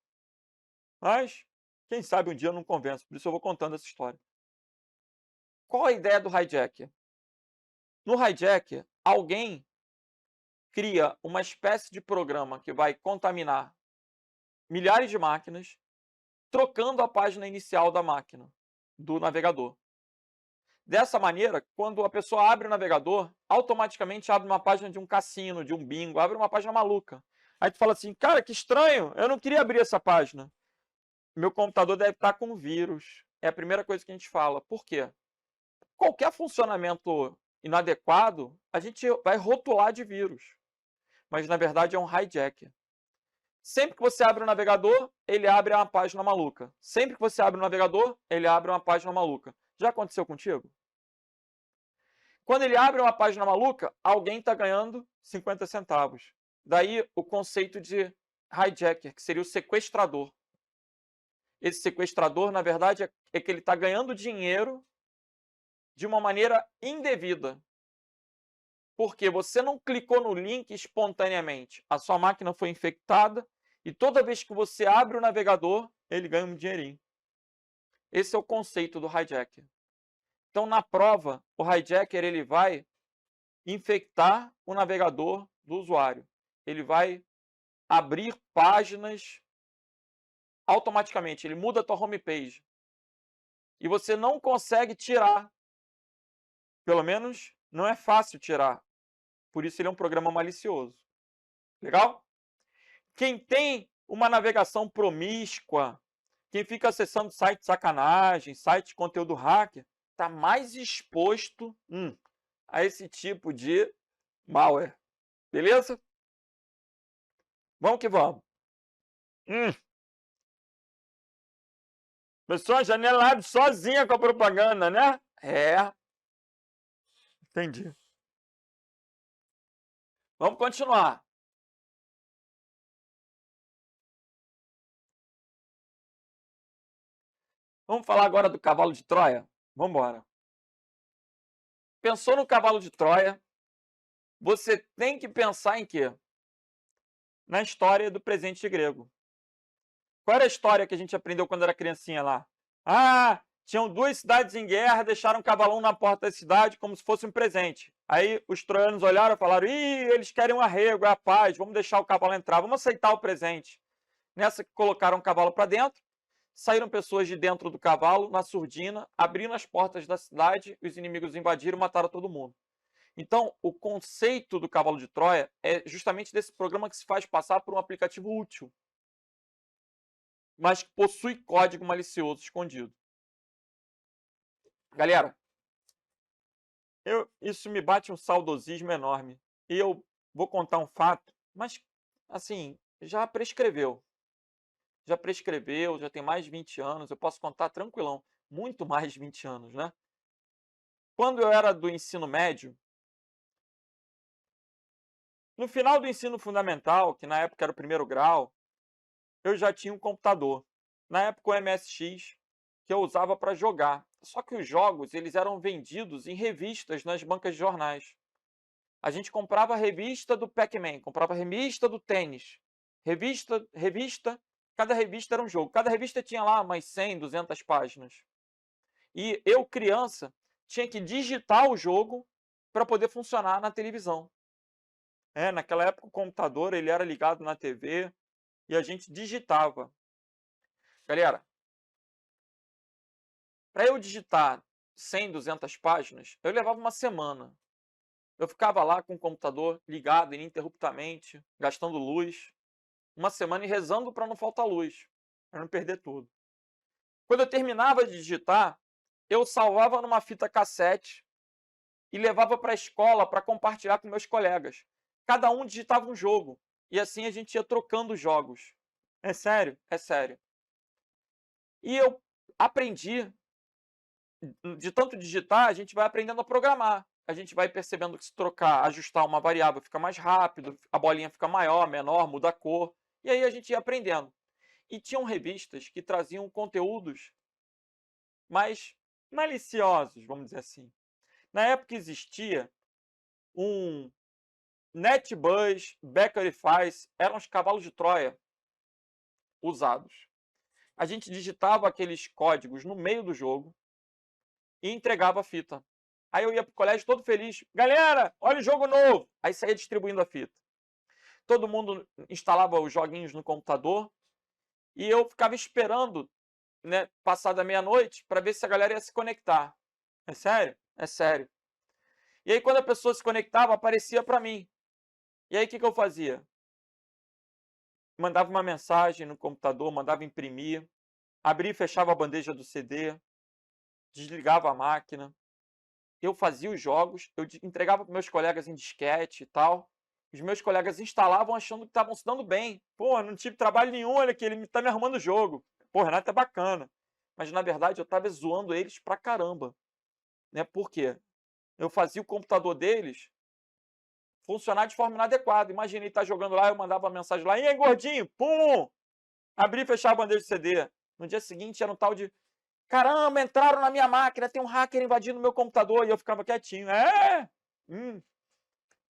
Mas, quem sabe um dia eu não convenço. Por isso eu vou contando essa história. Qual a ideia do hijacker? No hijacker, alguém cria uma espécie de programa que vai contaminar milhares de máquinas, trocando a página inicial da máquina, do navegador. Dessa maneira, quando a pessoa abre o navegador, automaticamente abre uma página de um cassino, de um bingo, abre uma página maluca. Aí tu fala assim, cara, que estranho, eu não queria abrir essa página. Meu computador deve estar com vírus. é a primeira coisa que a gente fala. Por quê? Qualquer funcionamento inadequado, a gente vai rotular de vírus. Mas, na verdade, é um hijacker. Sempre que você abre o navegador, ele abre uma página maluca. Sempre que você abre o navegador, ele abre uma página maluca. Já aconteceu contigo? Quando ele abre uma página maluca, alguém está ganhando 50 centavos. Daí o conceito de hijacker, que seria o sequestrador. Esse sequestrador, na verdade, é que ele está ganhando dinheiro de uma maneira indevida. Porque você não clicou no link espontaneamente. A sua máquina foi infectada e toda vez que você abre o navegador, ele ganha um dinheirinho. Esse é o conceito do hijacker. Então, na prova, o hijacker ele vai infectar o navegador do usuário. Ele vai abrir páginas automaticamente. Ele muda a tua homepage. E você não consegue tirar. Pelo menos não é fácil tirar. Por isso ele é um programa malicioso. Legal? Quem tem uma navegação promíscua, quem fica acessando site de sacanagem, site de conteúdo hacker, está mais exposto a esse tipo de malware. Beleza? Vamos que vamos. Pessoa, a janela abre sozinha com a propaganda, né? É. Entendi. Vamos continuar. Vamos falar agora do cavalo de Troia? Vamos embora. Pensou no cavalo de Troia? Você tem que pensar em quê? Na história do presente grego. Qual era a história que a gente aprendeu quando era criancinha lá? Ah, tinham duas cidades em guerra, deixaram um cavalão na porta da cidade como se fosse um presente. Aí os troianos olharam e falaram: ih, eles querem um arrego, é a paz, vamos deixar o cavalo entrar, vamos aceitar o presente. Nessa que colocaram o cavalo para dentro, saíram pessoas de dentro do cavalo, na surdina, abrindo as portas da cidade, os inimigos invadiram e mataram todo mundo. Então, o conceito do cavalo de Troia é justamente desse programa que se faz passar por um aplicativo útil, mas que possui código malicioso escondido. Galera, isso me bate um saudosismo enorme. E eu vou contar um fato, mas, assim, já prescreveu. Já prescreveu, já tem mais de 20 anos, eu posso contar tranquilão. Muito mais de 20 anos, né? Quando eu era do ensino médio, no final do ensino fundamental, que na época era o primeiro grau, eu já tinha um computador. Na época o MSX, que eu usava para jogar. Só que os jogos eles eram vendidos em revistas nas bancas de jornais. A gente comprava a revista do Pac-Man, comprava a revista do tênis. Revista, cada revista era um jogo. Cada revista tinha lá umas 100, 200 páginas. E eu, criança, tinha que digitar o jogo para poder funcionar na televisão. Naquela época o computador ele era ligado na TV e a gente digitava. Galera, para eu digitar 100, 200 páginas, eu levava uma semana. Eu ficava lá com o computador ligado ininterruptamente, gastando luz, uma semana e rezando para não faltar luz, para não perder tudo. Quando eu terminava de digitar, eu salvava numa fita cassete e levava para a escola para compartilhar com meus colegas. Cada um digitava um jogo e assim a gente ia trocando os jogos. É sério? É sério. E eu aprendi, de tanto digitar, a gente vai aprendendo a programar. A gente vai percebendo que se trocar, ajustar uma variável fica mais rápido, a bolinha fica maior, menor, muda a cor. E aí a gente ia aprendendo. E tinham revistas que traziam conteúdos mais maliciosos, vamos dizer assim. Na época existia um NetBuzz, Bakeryfy, eram os cavalos de Troia usados. A gente digitava aqueles códigos no meio do jogo e entregava a fita. Aí eu ia pro colégio todo feliz. Galera, olha o jogo novo! Aí saía distribuindo a fita. Todo mundo instalava os joguinhos no computador e eu ficava esperando, né, passar da meia-noite para ver se a galera ia se conectar. É sério? É sério. E aí quando a pessoa se conectava, aparecia para mim. E aí o que eu fazia? Mandava uma mensagem no computador, mandava imprimir, abria e fechava a bandeja do CD, desligava a máquina, eu fazia os jogos, eu entregava para meus colegas em disquete e tal. Os meus colegas instalavam achando que estavam se dando bem. Pô, não tive trabalho nenhum, olha aqui, ele tá me arrumando o jogo. Pô, Renato é bacana. Mas na verdade eu estava zoando eles pra caramba. Né? Por quê? Eu fazia o computador deles funcionar de forma inadequada. Imagina ele estar jogando lá, eu mandava uma mensagem lá, e aí, gordinho, pum! Abri e fechava a bandeja de CD. No dia seguinte era um tal de, caramba, entraram na minha máquina, tem um hacker invadindo meu computador, e eu ficava quietinho.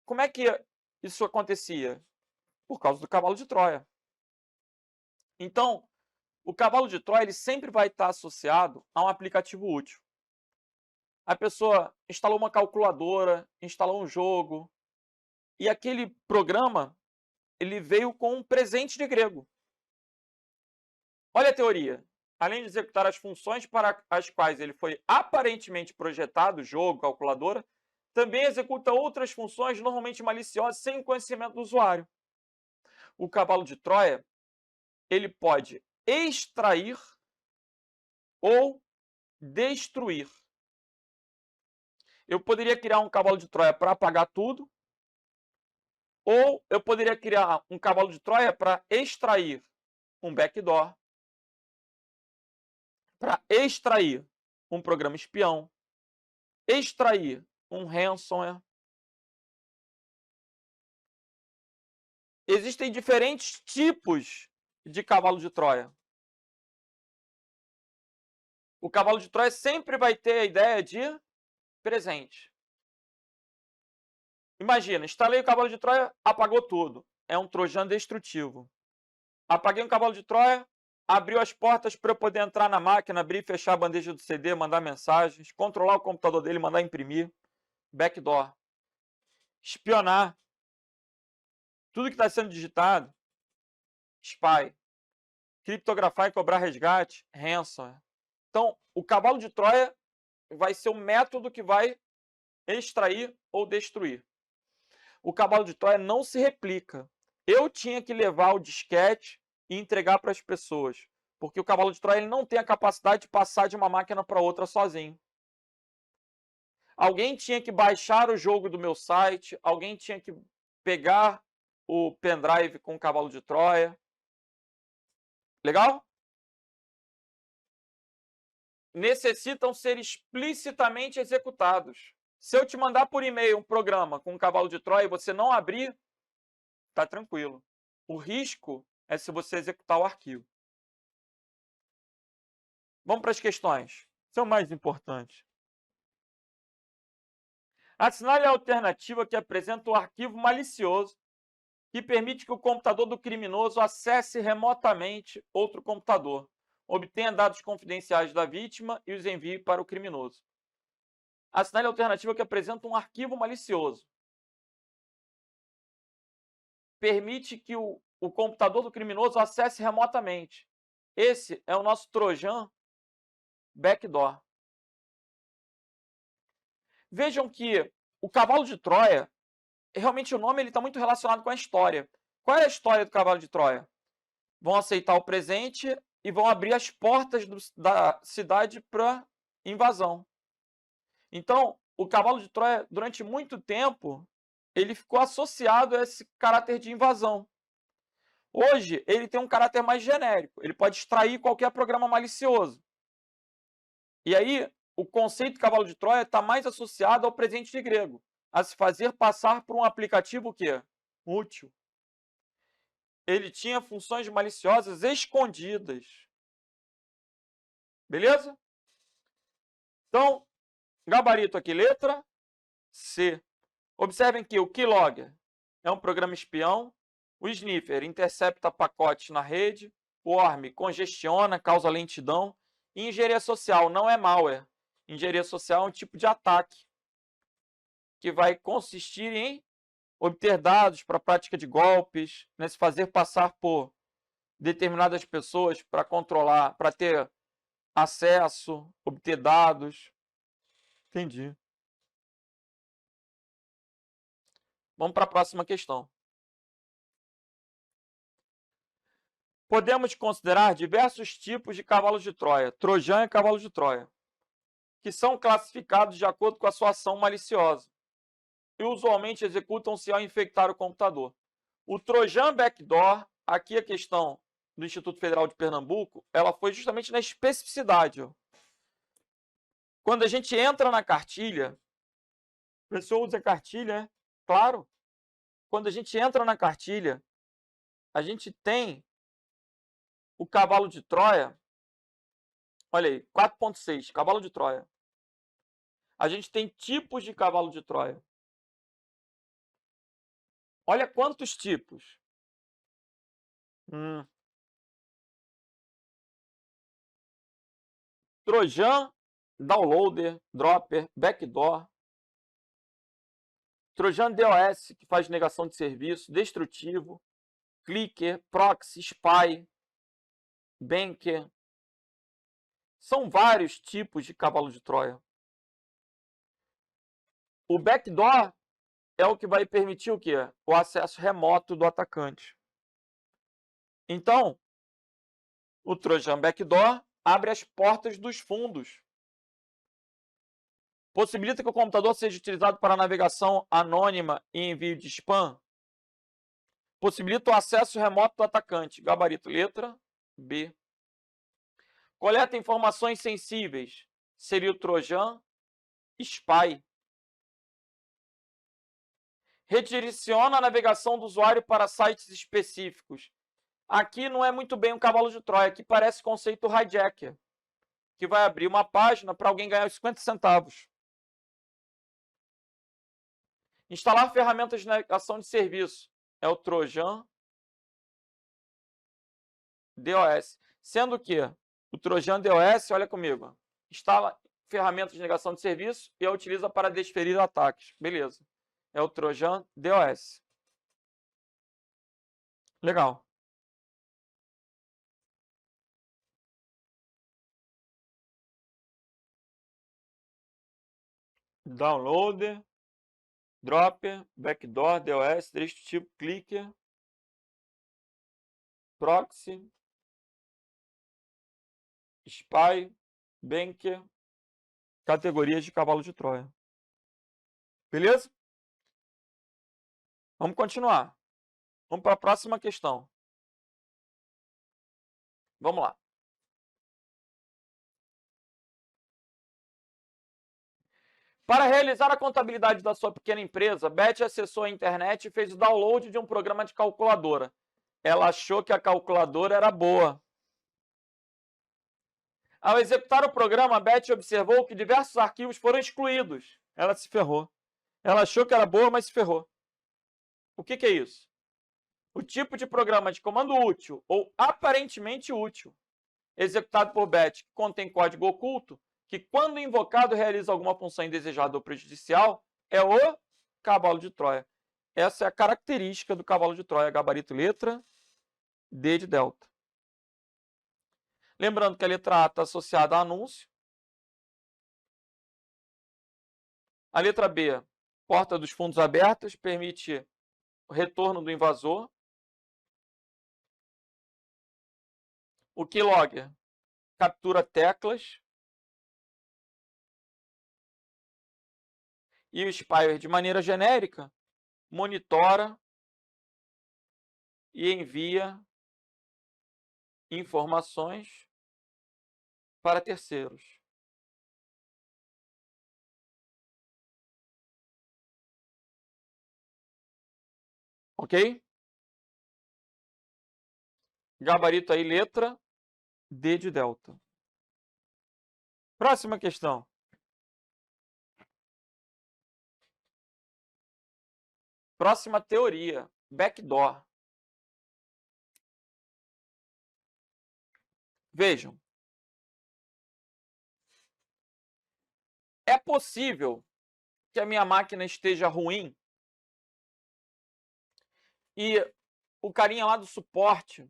Como é que isso acontecia? Por causa do cavalo de Troia. Então, o cavalo de Troia ele sempre vai estar associado a um aplicativo útil. A pessoa instalou uma calculadora, instalou um jogo, e aquele programa ele veio com um presente de grego. Olha a teoria. Além de executar as funções para as quais ele foi aparentemente projetado, jogo, calculadora, também executa outras funções normalmente maliciosas sem o conhecimento do usuário. O cavalo de Troia ele pode extrair ou destruir. Eu poderia criar um cavalo de Troia para apagar tudo, ou eu poderia criar um cavalo de Troia para extrair um backdoor, para extrair um programa espião, extrair um ransomware. Existem diferentes tipos de cavalo de Troia. O cavalo de Troia sempre vai ter a ideia de presente. Imagina, instalei o cavalo de Troia, apagou tudo. É um trojan destrutivo. Apaguei um cavalo de Troia, abriu as portas para eu poder entrar na máquina, abrir e fechar a bandeja do CD, mandar mensagens, controlar o computador dele, mandar imprimir. Backdoor. Espionar. Tudo que está sendo digitado. Spy. Criptografar e cobrar resgate. Ransomware. Então, o cavalo de Troia vai ser o método que vai extrair ou destruir. O cavalo de Troia não se replica. Eu tinha que levar o disquete e entregar para as pessoas, porque o cavalo de Troia ele não tem a capacidade de passar de uma máquina para outra sozinho. Alguém tinha que baixar o jogo do meu site, alguém tinha que pegar o pendrive com o cavalo de Troia. Legal? Necessitam ser explicitamente executados. Se eu te mandar por e-mail um programa com um cavalo de Troia e você não abrir, tá tranquilo. O risco é se você executar o arquivo. Vamos para as questões. Isso é o mais importante. Assinale a alternativa que apresenta o arquivo malicioso, que permite que o computador do criminoso acesse remotamente outro computador, obtenha dados confidenciais da vítima e os envie para o criminoso. Assinale a alternativa que apresenta um arquivo malicioso. Permite que o computador do criminoso acesse remotamente. Esse é o nosso trojan backdoor. Vejam que o cavalo de Troia, realmente o nome está muito relacionado com a história. Qual é a história do cavalo de Troia? Vão aceitar o presente e vão abrir as portas da cidade para invasão. Então, o cavalo de Troia, durante muito tempo, ele ficou associado a esse caráter de invasão. Hoje, ele tem um caráter mais genérico. Ele pode extrair qualquer programa malicioso. E aí, o conceito de cavalo de Troia está mais associado ao presente de grego, a se fazer passar por um aplicativo que é útil. Ele tinha funções maliciosas escondidas. Beleza? Então, gabarito aqui, letra C. Observem que o keylogger é um programa espião, o sniffer intercepta pacotes na rede, o worm congestiona, causa lentidão, e engenharia social não é malware. Engenharia social é um tipo de ataque que vai consistir em obter dados para a prática de golpes, né, se fazer passar por determinadas pessoas para controlar, para ter acesso, obter dados. Entendi. Vamos para a próxima questão. Podemos considerar diversos tipos de cavalos de Troia, trojan e cavalo de Troia, que são classificados de acordo com a sua ação maliciosa e usualmente executam-se ao infectar o computador. O Trojan Backdoor, aqui a questão do Instituto Federal de Pernambuco, ela foi justamente na especificidade. Ó. Quando a gente entra na cartilha, a pessoa usa cartilha, né? Claro. Quando a gente entra na cartilha, a gente tem o cavalo de Troia. Olha aí, 4.6, cavalo de Troia. A gente tem tipos de cavalo de Troia. Olha quantos tipos. Trojan, downloader, dropper, backdoor. Trojan DOS, que faz negação de serviço, destrutivo, clicker, proxy, spy, banker. São vários tipos de cavalo de Troia. O backdoor é o que vai permitir o quê? O acesso remoto do atacante. Então, o Trojan Backdoor abre as portas dos fundos. Possibilita que o computador seja utilizado para navegação anônima e envio de spam. Possibilita o acesso remoto do atacante. Gabarito letra B. Coleta informações sensíveis. Seria o Trojan Spy. Redireciona a navegação do usuário para sites específicos. Aqui não é muito bem um cavalo de Troia. Aqui parece conceito hijacker, que vai abrir uma página para alguém ganhar os 50 centavos. Instalar ferramentas de navegação de serviço. É o Trojan DOS. Sendo que o Trojan DOS, olha comigo, instala ferramentas de negação de serviço e a utiliza para desferir ataques. Beleza. É o Trojan DOS. Legal. Downloader, dropper, backdoor, DOS, tipo, clicker, proxy, spy, banker, categorias de cavalo de Troia. Beleza? Vamos continuar. Vamos para a próxima questão. Vamos lá. Para realizar a contabilidade da sua pequena empresa, Beth acessou a internet e fez o download de um programa de calculadora. Ela achou que a calculadora era boa. Ao executar o programa, Beth observou que diversos arquivos foram excluídos. Ela se ferrou. Ela achou que era boa, mas se ferrou. O que é isso? O tipo de programa de comando útil ou aparentemente útil, executado por Beth, que contém código oculto, que quando invocado realiza alguma função indesejada ou prejudicial, é o cavalo de Troia. Essa é a característica do cavalo de Troia, gabarito letra D de delta. Lembrando que a letra A está associada a anúncio. A letra B, porta dos fundos abertas, permite o retorno do invasor. O keylogger captura teclas. E o spyware, de maneira genérica, monitora e envia informações para terceiros. Ok? Gabarito aí, letra D de delta. Próxima questão. Próxima teoria, backdoor. Vejam. É possível que a minha máquina esteja ruim e o carinha lá do suporte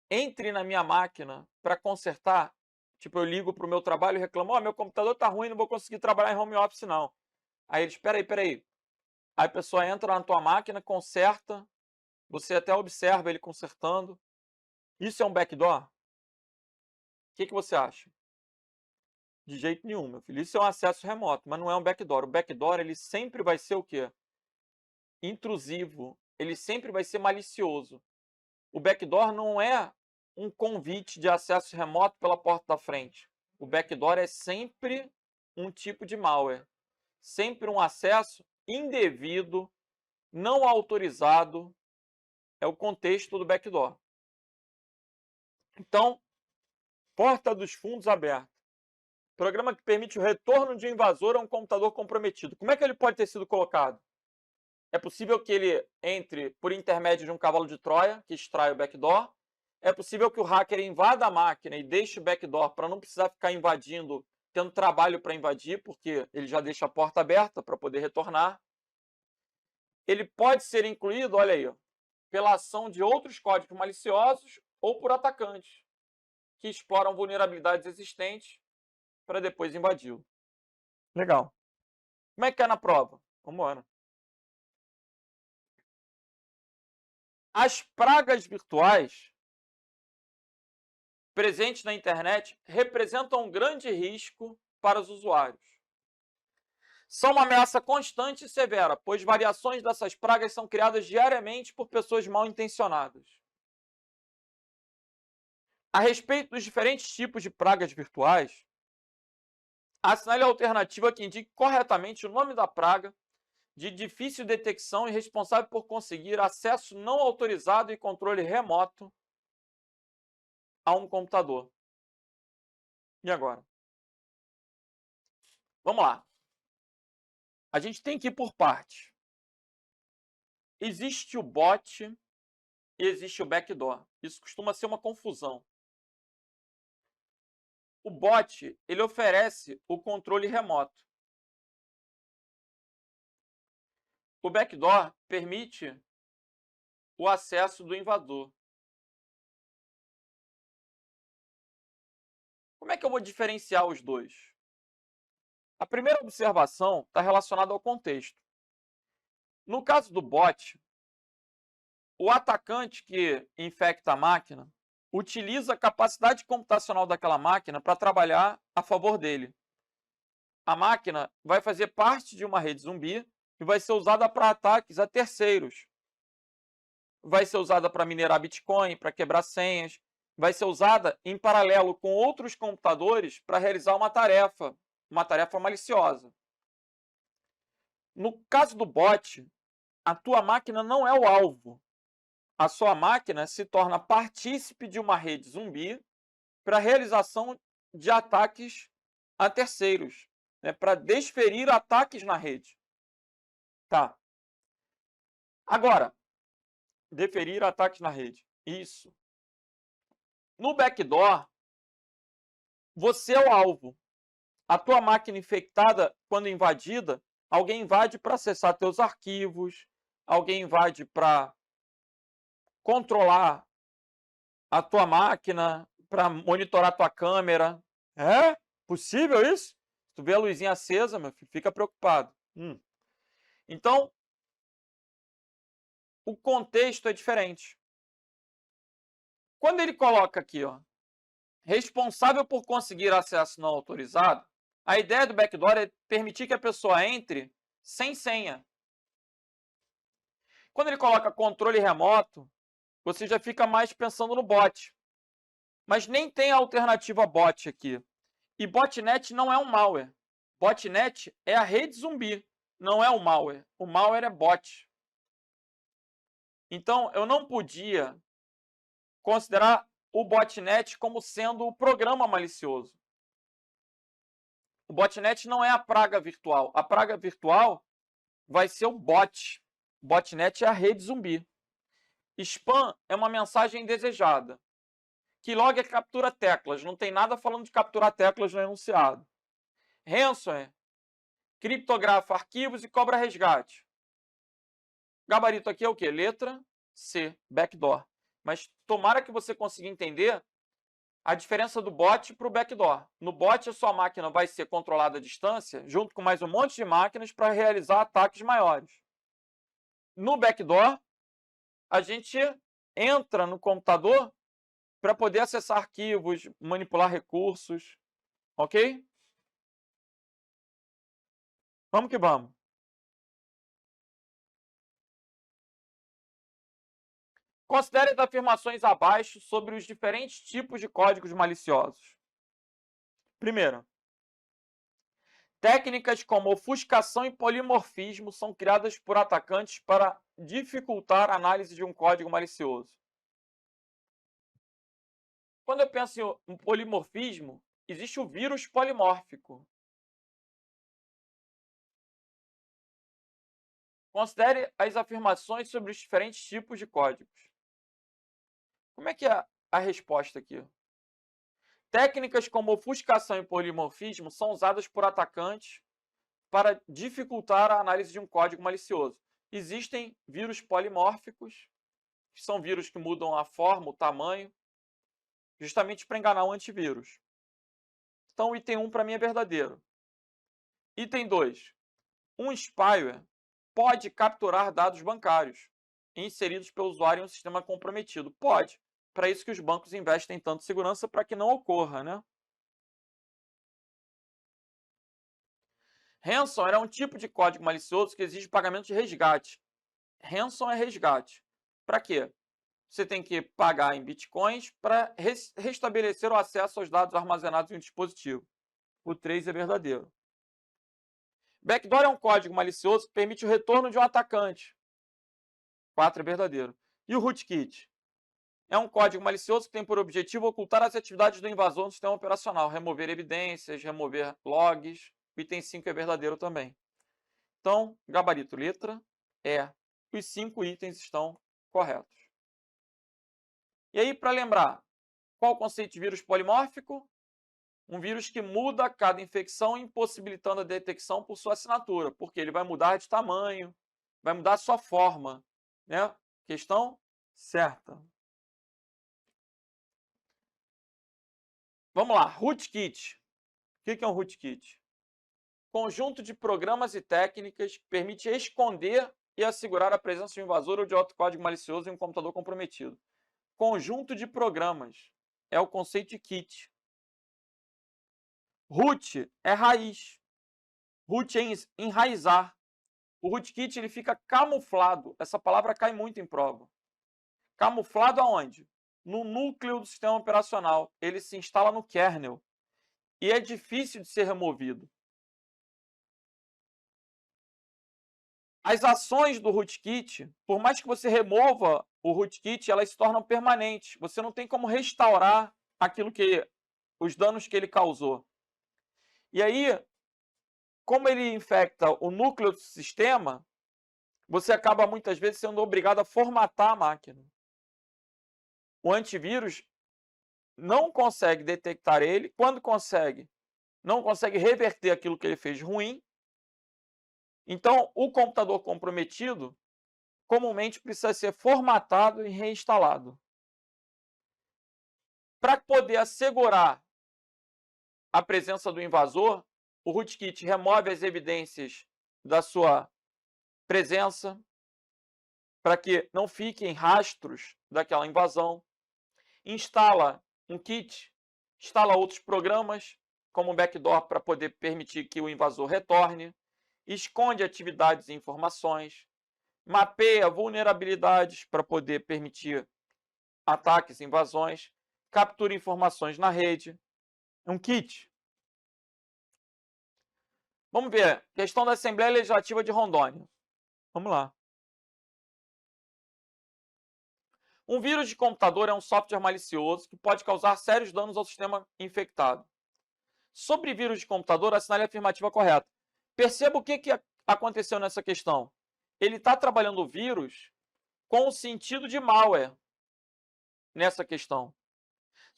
entre na minha máquina para consertar. Tipo, eu ligo para o meu trabalho e reclamo, meu computador está ruim, não vou conseguir trabalhar em home office não. Aí eles, peraí. Aí a pessoa entra na tua máquina, conserta, você até observa ele consertando. Isso é um backdoor? O que você acha? De jeito nenhum, meu filho. Isso é um acesso remoto, mas não é um backdoor. O backdoor, ele sempre vai ser o quê? Intrusivo. Ele sempre vai ser malicioso. O backdoor não é um convite de acesso remoto pela porta da frente. O backdoor é sempre um tipo de malware. Sempre um acesso indevido, não autorizado. É o contexto do backdoor. Então, porta dos fundos aberta. Programa que permite o retorno de um invasor a um computador comprometido. Como é que ele pode ter sido colocado? É possível que ele entre por intermédio de um cavalo de Troia, que extrai o backdoor. É possível que o hacker invada a máquina e deixe o backdoor para não precisar ficar invadindo, tendo trabalho para invadir, porque ele já deixa a porta aberta para poder retornar. Ele pode ser incluído, olha aí, ó, pela ação de outros códigos maliciosos ou por atacantes que exploram vulnerabilidades existentes para depois invadi-lo. Legal. Como é que é na prova? Vamos embora. As pragas virtuais presentes na internet representam um grande risco para os usuários. São uma ameaça constante e severa, pois variações dessas pragas são criadas diariamente por pessoas mal intencionadas. A respeito dos diferentes tipos de pragas virtuais, assinale a alternativa que indique corretamente o nome da praga, de difícil detecção e responsável por conseguir acesso não autorizado e controle remoto a um computador. E agora? Vamos lá. A gente tem que ir por parte. Existe o bot e existe o backdoor. Isso costuma ser uma confusão. O bot, ele oferece o controle remoto. O backdoor permite o acesso do invasor. Como é que eu vou diferenciar os dois? A primeira observação está relacionada ao contexto. No caso do bot, o atacante que infecta a máquina utiliza a capacidade computacional daquela máquina para trabalhar a favor dele. A máquina vai fazer parte de uma rede zumbi e vai ser usada para ataques a terceiros. Vai ser usada para minerar Bitcoin, para quebrar senhas. Vai ser usada em paralelo com outros computadores para realizar uma tarefa maliciosa. No caso do bot, a tua máquina não é o alvo. A sua máquina se torna partícipe de uma rede zumbi para a realização de ataques a terceiros, né, para desferir ataques na rede. Tá. Agora, deferir ataques na rede. Isso. No backdoor, você é o alvo. A tua máquina infectada, quando invadida, alguém invade para acessar teus arquivos, alguém invade para controlar a tua máquina, para monitorar a tua câmera. É possível isso? Se tu vê a luzinha acesa, meu filho, fica preocupado. Então, o contexto é diferente. Quando ele coloca aqui, ó, responsável por conseguir acesso não autorizado, a ideia do backdoor é permitir que a pessoa entre sem senha. Quando ele coloca controle remoto, você já fica mais pensando no bot. Mas nem tem a alternativa bot aqui. E botnet não é um malware. Botnet é a rede zumbi, não é um malware. O malware é bot. Então, eu não podia considerar o botnet como sendo o programa malicioso. O botnet não é a praga virtual. A praga virtual vai ser o bot. O botnet é a rede zumbi. Spam é uma mensagem indesejada. Keylog é captura teclas. Não tem nada falando de capturar teclas no enunciado. Ransomware criptografa arquivos e cobra resgate. Gabarito aqui é o quê? Letra C, backdoor. Mas tomara que você consiga entender a diferença do bot para o backdoor. No bot, a sua máquina vai ser controlada à distância, junto com mais um monte de máquinas para realizar ataques maiores. No backdoor, a gente entra no computador para poder acessar arquivos, manipular recursos, ok? Vamos que vamos. Considere as afirmações abaixo sobre os diferentes tipos de códigos maliciosos. Primeiro, técnicas como ofuscação e polimorfismo são criadas por atacantes para dificultar a análise de um código malicioso. Quando eu penso em polimorfismo, existe o vírus polimórfico. Considere as afirmações sobre os diferentes tipos de códigos. Como é que é a resposta aqui? Técnicas como ofuscação e polimorfismo são usadas por atacantes para dificultar a análise de um código malicioso. Existem vírus polimórficos, que são vírus que mudam a forma, o tamanho, justamente para enganar o antivírus. Então, o item 1 para mim é verdadeiro. Item 2. Um spyware pode capturar dados bancários inseridos pelo usuário em um sistema comprometido. Pode. Para isso que os bancos investem tanto segurança para que não ocorra, né? Ransom é um tipo de código malicioso que exige pagamento de resgate. Ransom é resgate. Para quê? Você tem que pagar em bitcoins para restabelecer o acesso aos dados armazenados em um dispositivo. O 3 é verdadeiro. Backdoor é um código malicioso que permite o retorno de um atacante. 4 é verdadeiro. E o rootkit? É um código malicioso que tem por objetivo ocultar as atividades do invasor no sistema operacional, remover evidências, remover logs. O item 5 é verdadeiro também. Então, gabarito letra E. Os 5 itens estão corretos. E aí, para lembrar, qual o conceito de vírus polimórfico? Um vírus que muda a cada infecção, impossibilitando a detecção por sua assinatura, porque ele vai mudar de tamanho, vai mudar a sua forma, né? Questão certa. Vamos lá, rootkit. O que é um rootkit? Conjunto de programas e técnicas que permite esconder e assegurar a presença de um invasor ou de outro código malicioso em um computador comprometido. Conjunto de programas é o conceito de kit. Root é raiz. Root é enraizar. O rootkit ele fica camuflado. Essa palavra cai muito em prova. Camuflado aonde? No núcleo do sistema operacional. Ele se instala no kernel. E é difícil de ser removido. As ações do rootkit, por mais que você remova o rootkit, elas se tornam permanentes. Você não tem como restaurar os danos que ele causou. E aí, como ele infecta o núcleo do sistema, você acaba muitas vezes sendo obrigado a formatar a máquina. O antivírus não consegue detectar ele, quando consegue, não consegue reverter aquilo que ele fez ruim. Então, o computador comprometido comumente precisa ser formatado e reinstalado. Para poder assegurar a presença do invasor, o rootkit remove as evidências da sua presença, para que não fiquem rastros daquela invasão. Instala um kit, instala outros programas, como o backdoor, para poder permitir que o invasor retorne, esconde atividades e informações, mapeia vulnerabilidades para poder permitir ataques e invasões, captura informações na rede. É um kit. Vamos ver. Questão da Assembleia Legislativa de Rondônia. Vamos lá. Um vírus de computador é um software malicioso que pode causar sérios danos ao sistema infectado. Sobre vírus de computador, assinale a afirmativa correta. Perceba o que aconteceu nessa questão. Ele está trabalhando o vírus com o sentido de malware nessa questão.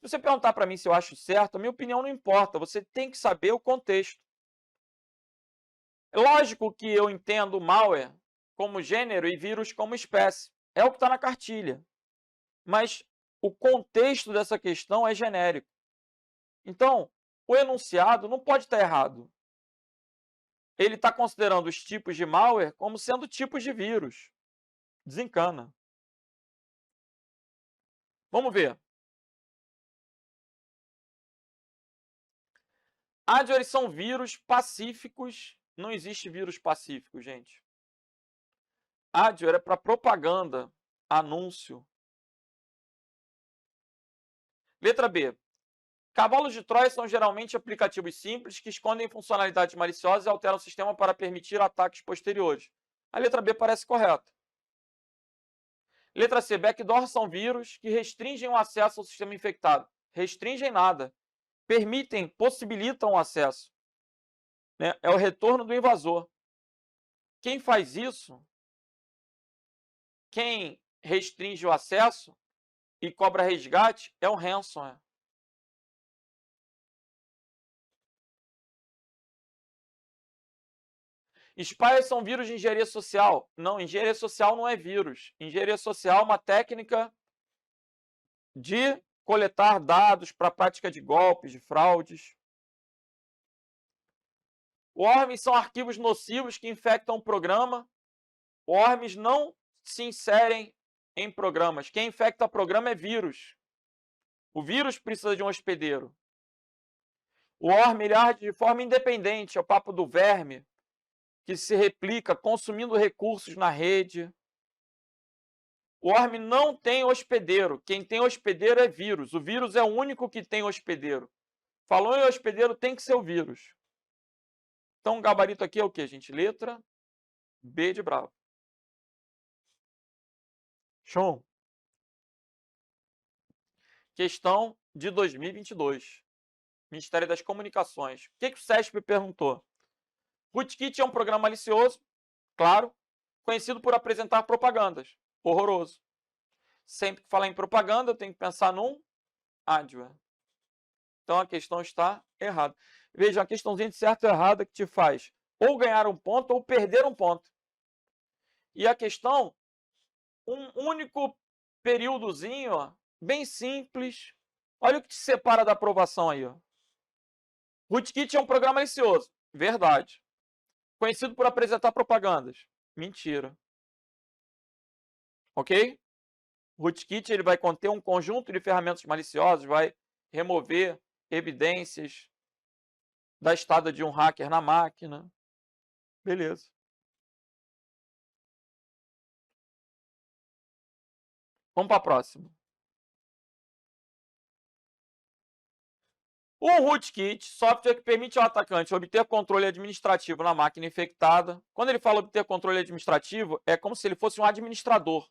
Se você perguntar para mim se eu acho certo, a minha opinião não importa. Você tem que saber o contexto. É lógico que eu entendo malware como gênero e vírus como espécie. É o que está na cartilha. Mas o contexto dessa questão é genérico. Então, o enunciado não pode estar errado. Ele está considerando os tipos de malware como sendo tipos de vírus. Desencana. Vamos ver. Adware são vírus pacíficos Não existe vírus pacífico, gente. Adware é para propaganda, anúncio. Letra B. Cavalos de Troia são geralmente aplicativos simples que escondem funcionalidades maliciosas e alteram o sistema para permitir ataques posteriores. A letra B parece correta. Letra C. Backdoor são vírus que restringem o acesso ao sistema infectado. Restringem nada. Permitem, possibilitam o acesso. Né? É o retorno do invasor. Quem faz isso, quem restringe o acesso e cobra resgate é o ransomware. Spyers são vírus de engenharia social. Não, engenharia social não é vírus. Engenharia social é uma técnica de coletar dados para a prática de golpes, de fraudes. Worms são arquivos nocivos que infectam o programa. Worms não se inserem em programas. Quem infecta o programa é vírus. O vírus precisa de um hospedeiro. O worm ele age de forma independente. É o papo do verme, que se replica consumindo recursos na rede. O worm não tem hospedeiro. Quem tem hospedeiro é vírus. O vírus é o único que tem hospedeiro. Falou em hospedeiro, tem que ser o vírus. Então, o gabarito aqui é o que, gente? Letra B de bravo. Show. Questão de 2022. Ministério das Comunicações. O que o CESP perguntou? Rootkit é um programa malicioso, claro, conhecido por apresentar propagandas. Horroroso. Sempre que falar em propaganda, eu tenho que pensar num adware. Então, a questão está errada. Veja, uma questãozinha de certo ou errado que te faz ou ganhar um ponto ou perder um ponto. E a questão, um único períodozinho, ó, bem simples. Olha o que te separa da aprovação aí. Ó. Rootkit é um programa malicioso. Verdade. Conhecido por apresentar propagandas. Mentira. Ok? Rootkit ele vai conter um conjunto de ferramentas maliciosas, vai remover evidências da estada de um hacker na máquina. Beleza. Vamos para a próxima. O rootkit, software que permite ao atacante obter controle administrativo na máquina infectada. Quando ele fala obter controle administrativo, é como se ele fosse um administrador.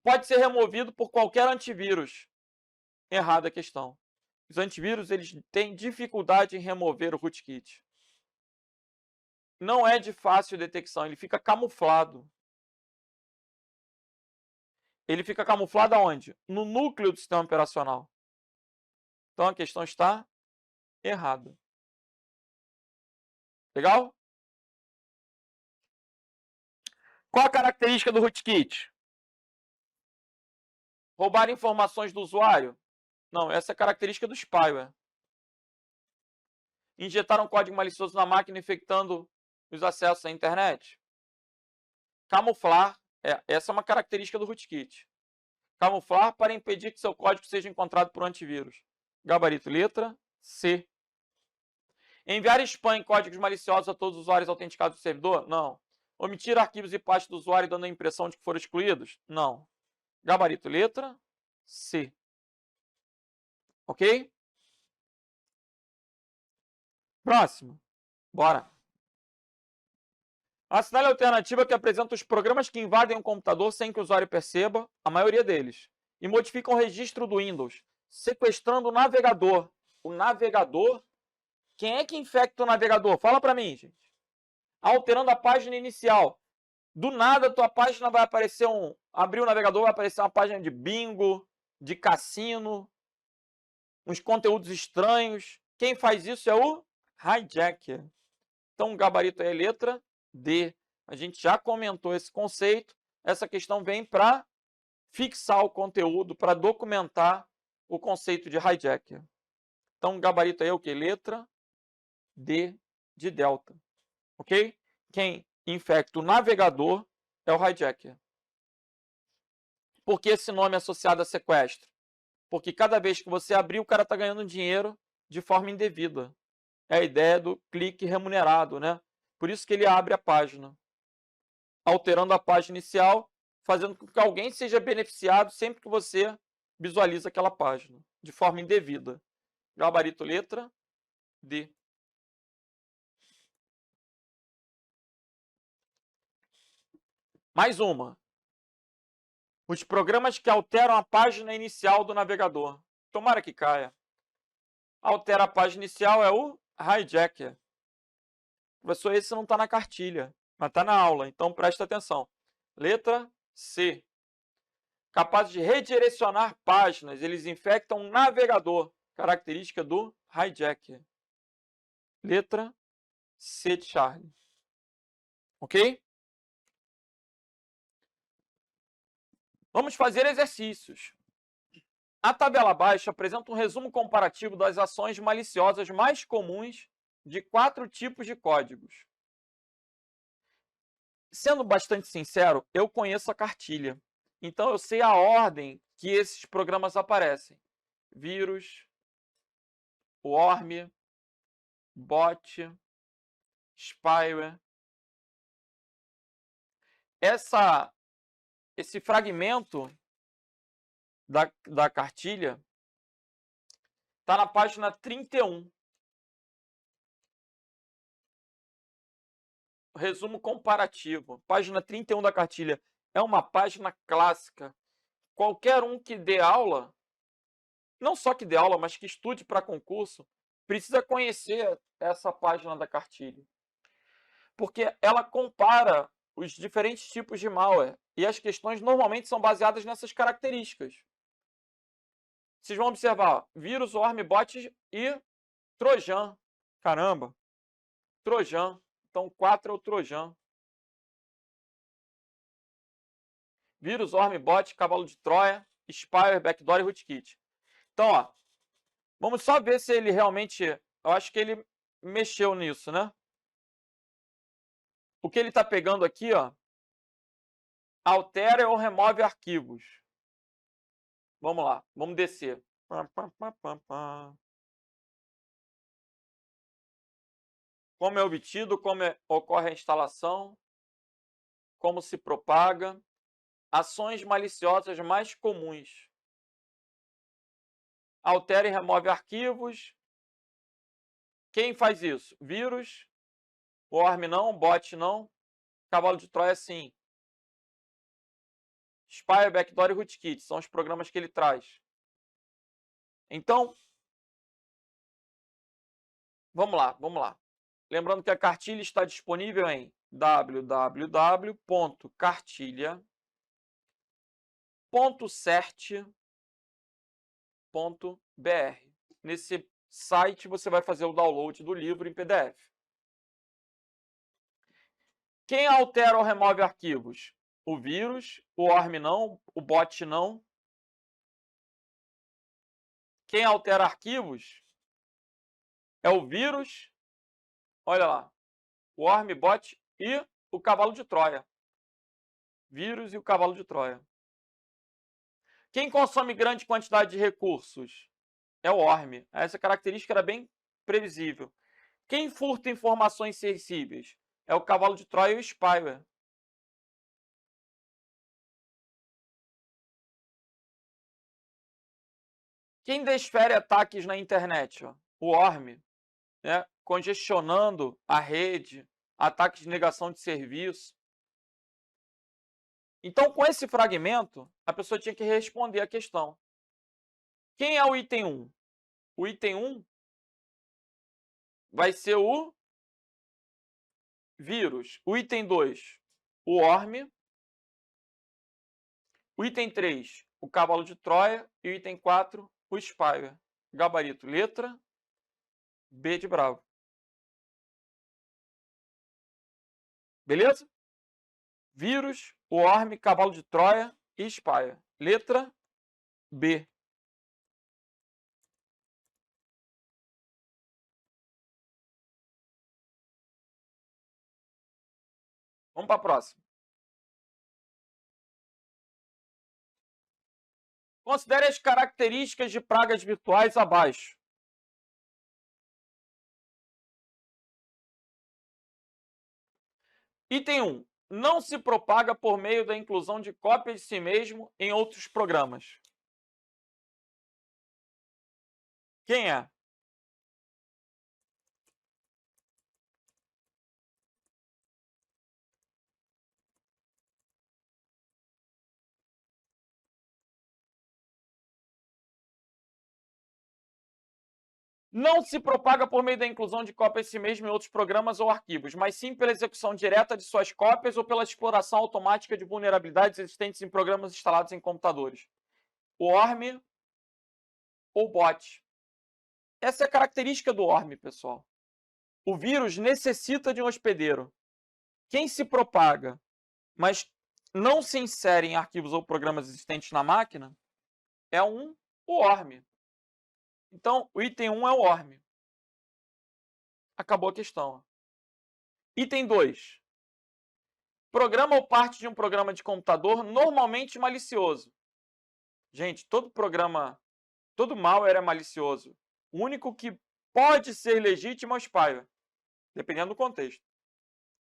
Pode ser removido por qualquer antivírus. Errada a questão. Os antivírus eles têm dificuldade em remover o rootkit. Não é de fácil detecção, ele fica camuflado. Ele fica camuflado aonde? No núcleo do sistema operacional. Então a questão está errada. Legal? Qual a característica do rootkit? Roubar informações do usuário? Não, essa é a característica do spyware. Injetar um código malicioso na máquina infectando os acessos à internet? Camuflar, essa é uma característica do rootkit. Camuflar para impedir que seu código seja encontrado por um antivírus. Gabarito, letra C. Enviar spam em códigos maliciosos a todos os usuários autenticados do servidor? Não. Omitir arquivos e pastas do usuário dando a impressão de que foram excluídos? Não. Gabarito, letra C. Ok? Próximo. Bora. A assinale alternativa que apresenta os programas que invadem um computador sem que o usuário perceba, a maioria deles, e modificam o registro do Windows, sequestrando o navegador. O navegador? Quem é que infecta o navegador? Fala para mim, gente. Alterando a página inicial. Do nada, tua página vai aparecer abrir o navegador, vai aparecer uma página de bingo, de cassino, uns conteúdos estranhos. Quem faz isso é o hijacker. Então, o gabarito é a letra D. A gente já comentou esse conceito. Essa questão vem para fixar o conteúdo, para documentar o conceito de hijacker. Então, o gabarito aí é o que? Letra D de delta. Ok? Quem infecta o navegador é o hijacker. Por que esse nome é associado a sequestro? Porque cada vez que você abrir, o cara está ganhando dinheiro de forma indevida. É a ideia do clique remunerado, né? Por isso que ele abre a página, alterando a página inicial, fazendo com que alguém seja beneficiado sempre que você visualiza aquela página, de forma indevida. Gabarito letra D. Mais uma. Os programas que alteram a página inicial do navegador. Tomara que caia. Altera a página inicial é o hijacker. Professor, esse não está na cartilha, mas está na aula, então presta atenção. Letra C. Capazes de redirecionar páginas, eles infectam o navegador. Característica do hijacker. Letra C de Charlie. Ok? Vamos fazer exercícios. A tabela abaixo apresenta um resumo comparativo das ações maliciosas mais comuns de 4 tipos de códigos. Sendo bastante sincero, eu conheço a cartilha. Então eu sei a ordem que esses programas aparecem. Vírus, worm, bot, spyware. Esse fragmento da cartilha está na página 31. Resumo comparativo. Página 31 da cartilha. É uma página clássica. Qualquer um que dê aula, não só que dê aula, mas que estude para concurso, precisa conhecer essa página da cartilha. Porque ela compara os diferentes tipos de malware. E as questões normalmente são baseadas nessas características. Vocês vão observar vírus, worm, bot e trojan. Caramba, trojan. Então, 4 é o trojan. Vírus, worm, bot, cavalo de Troia, spyware, backdoor e rootkit. Então, ó, vamos só ver se ele realmente... Eu acho que ele mexeu nisso, né? O que ele está pegando aqui, ó, altera ou remove arquivos. Vamos lá, vamos descer. Como é obtido, ocorre a instalação, como se propaga, ações maliciosas mais comuns. Altera e remove arquivos. Quem faz isso? Vírus, worm não, bot não, cavalo de Troia sim. Spyware, backdoor e rootkit são os programas que ele traz. Então, vamos lá. Lembrando que a cartilha está disponível em www.cartilha.cert.br. Nesse site você vai fazer o download do livro em PDF. Quem altera ou remove arquivos? O vírus, o worm não, o bot não. Quem altera arquivos é o vírus, olha lá, o worm, bot e o cavalo de Troia. Vírus e o cavalo de Troia. Quem consome grande quantidade de recursos? É o worm. Essa característica era bem previsível. Quem furta informações sensíveis? É o cavalo de Troia e o spyware. Quem desfere ataques na internet? Ó? O worm, né? Congestionando a rede, ataques de negação de serviço. Então, com esse fragmento, a pessoa tinha que responder a questão. Quem é o item 1? O item 1 vai ser o vírus. O item 2, o worm. O item 3, o cavalo de Troia. E o item 4, o spyware. Gabarito, letra B de bravo. Beleza? Vírus, worm, cavalo de Troia e spyware. Letra B. Vamos para a próxima. Considere as características de pragas virtuais abaixo. Item 1. Não se propaga por meio da inclusão de cópias de si mesmo em outros programas. Quem é? Não se propaga por meio da inclusão de cópias de si mesmo em outros programas ou arquivos, mas sim pela execução direta de suas cópias ou pela exploração automática de vulnerabilidades existentes em programas instalados em computadores. Worm ou bot. Essa é a característica do Worm, pessoal. O vírus necessita de um hospedeiro. Quem se propaga, mas não se insere em arquivos ou programas existentes na máquina, é um Worm. Então, o item 1 é o Worm. Acabou a questão. Item 2. Programa ou parte de um programa de computador normalmente malicioso. Gente, todo programa, todo malware é malicioso. O único que pode ser legítimo é o spyware, dependendo do contexto.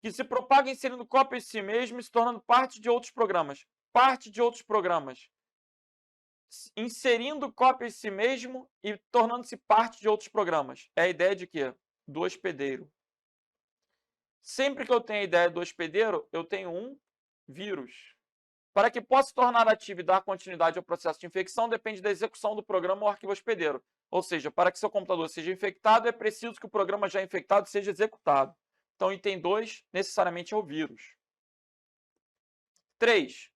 Que se propaga inserindo cópias de si mesmo e se tornando parte de outros programas. Parte de outros programas. Inserindo cópias de si mesmo e tornando-se parte de outros programas. É a ideia de quê? Do hospedeiro. Sempre que eu tenho a ideia do hospedeiro, eu tenho um vírus. Para que possa tornar ativo e dar continuidade ao processo de infecção, depende da execução do programa ou arquivo hospedeiro. Ou seja, para que seu computador seja infectado, é preciso que o programa já infectado seja executado. Então, item 2, necessariamente é o vírus. 3.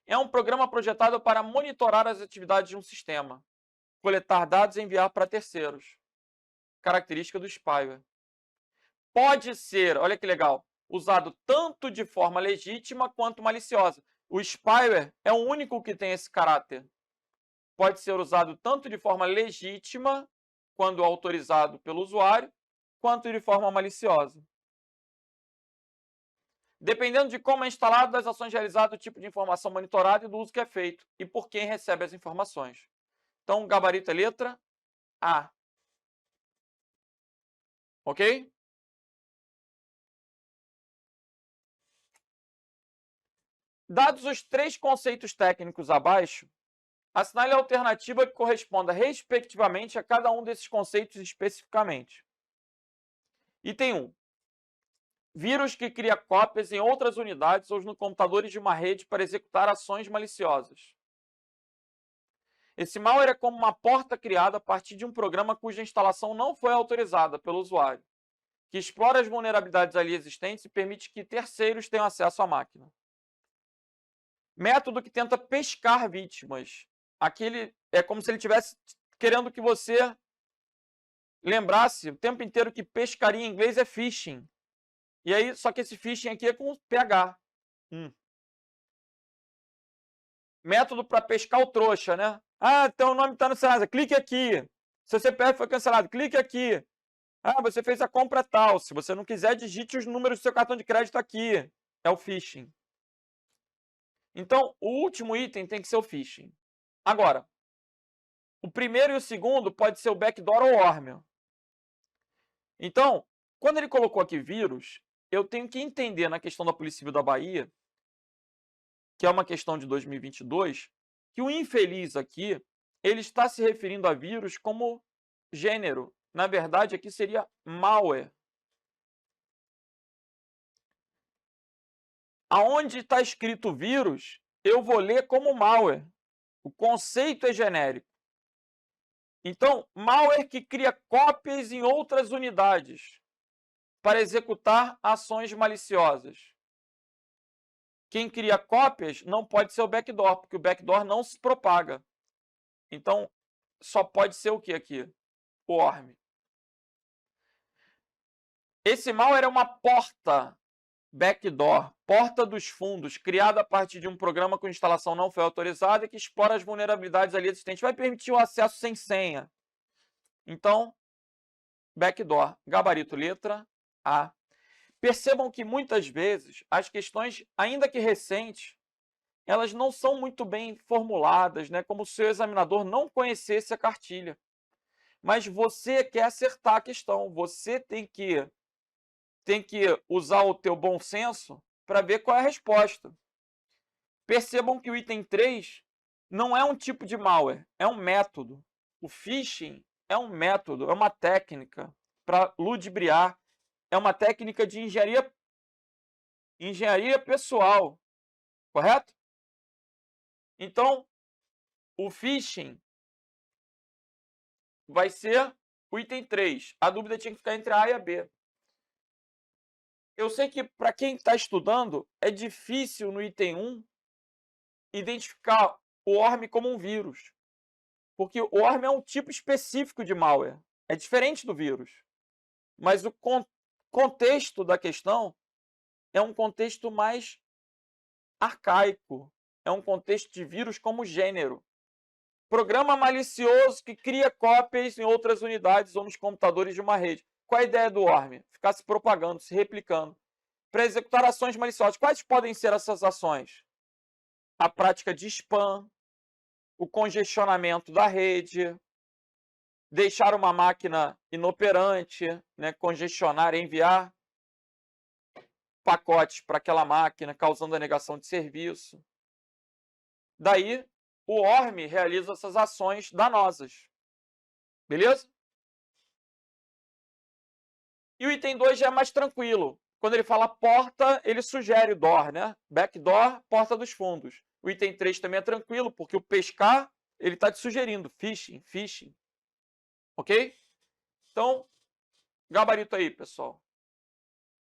É um programa projetado para monitorar as atividades de um sistema, coletar dados e enviar para terceiros. Característica do spyware. Pode ser, olha que legal, usado tanto de forma legítima quanto maliciosa. O spyware é o único que tem esse caráter. Pode ser usado tanto de forma legítima, quando autorizado pelo usuário, quanto de forma maliciosa. Dependendo de como é instalado, das ações realizadas, do tipo de informação monitorada e do uso que é feito, e por quem recebe as informações. Então, gabarito é letra A. Ok? Dados os 3 conceitos técnicos abaixo, assinale a alternativa que corresponda respectivamente a cada um desses conceitos especificamente. Item 1. Vírus que cria cópias em outras unidades ou no computadores de uma rede para executar ações maliciosas. Esse malware é como uma porta criada a partir de um programa cuja instalação não foi autorizada pelo usuário, que explora as vulnerabilidades ali existentes e permite que terceiros tenham acesso à máquina. Método que tenta pescar vítimas. Aquele é como se ele estivesse querendo que você lembrasse o tempo inteiro que pescaria em inglês é phishing. E aí, só que esse phishing aqui é com PH. Método para pescar o trouxa, né? Ah, então o nome está no Serasa, clique aqui. Seu CPF foi cancelado, clique aqui. Ah, você fez a compra tal. Se você não quiser, digite os números do seu cartão de crédito aqui. É o phishing. Então, o último item tem que ser o phishing. Agora, o primeiro e o segundo pode ser o backdoor ou worm. Então, quando ele colocou aqui vírus, eu tenho que entender na questão da Polícia Civil da Bahia, que é uma questão de 2022, que o infeliz aqui, ele está se referindo a vírus como gênero. Na verdade, aqui seria malware. Aonde está escrito vírus, eu vou ler como malware. O conceito é genérico. Então, malware que cria cópias em outras unidades para executar ações maliciosas. Quem cria cópias não pode ser o backdoor, porque o backdoor não se propaga. Então, só pode ser o que aqui? O worm. Esse malware é uma porta backdoor, porta dos fundos, criada a partir de um programa com instalação não foi autorizada e que explora as vulnerabilidades ali existentes. Vai permitir o acesso sem senha. Então, backdoor, gabarito letra A. Percebam que muitas vezes as questões, ainda que recentes, elas não são muito bem formuladas, né? Como se o examinador não conhecesse a cartilha. Mas você quer acertar a questão, você tem que usar o teu bom senso para ver qual é a resposta. Percebam que o item 3 não é um tipo de malware, é um método. O phishing é um método, é uma técnica para ludibriar, é uma técnica de engenharia pessoal, correto? Então, o phishing vai ser o item 3. A dúvida tinha que ficar entre a e a B. Eu sei que para quem está estudando, é difícil no item 1 identificar o ORM como um vírus. Porque o ORM é um tipo específico de malware. É diferente do vírus. Mas o contexto da questão é um contexto mais arcaico. É um contexto de vírus como gênero. Programa malicioso que cria cópias em outras unidades ou nos computadores de uma rede. Qual a ideia do ORM? Ficar se propagando, se replicando. Para executar ações maliciosas. Quais podem ser essas ações? A prática de spam, o congestionamento da rede, deixar uma máquina inoperante, né, congestionar, enviar pacotes para aquela máquina, causando a negação de serviço. Daí, o ORM realiza essas ações danosas. Beleza? E o item 2 já é mais tranquilo. Quando ele fala porta, ele sugere door, né? Backdoor, porta dos fundos. O item 3 também é tranquilo, porque o pescar, ele está te sugerindo phishing, phishing. Ok? Então, gabarito aí, pessoal.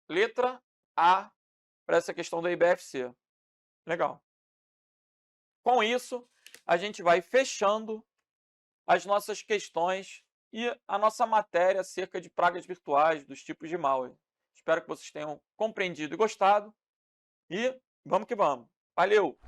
Letra A para essa questão da IBFC. Legal. Com isso, a gente vai fechando as nossas questões e a nossa matéria acerca de pragas virtuais, dos tipos de malware. Espero que vocês tenham compreendido e gostado. E vamos que vamos. Valeu!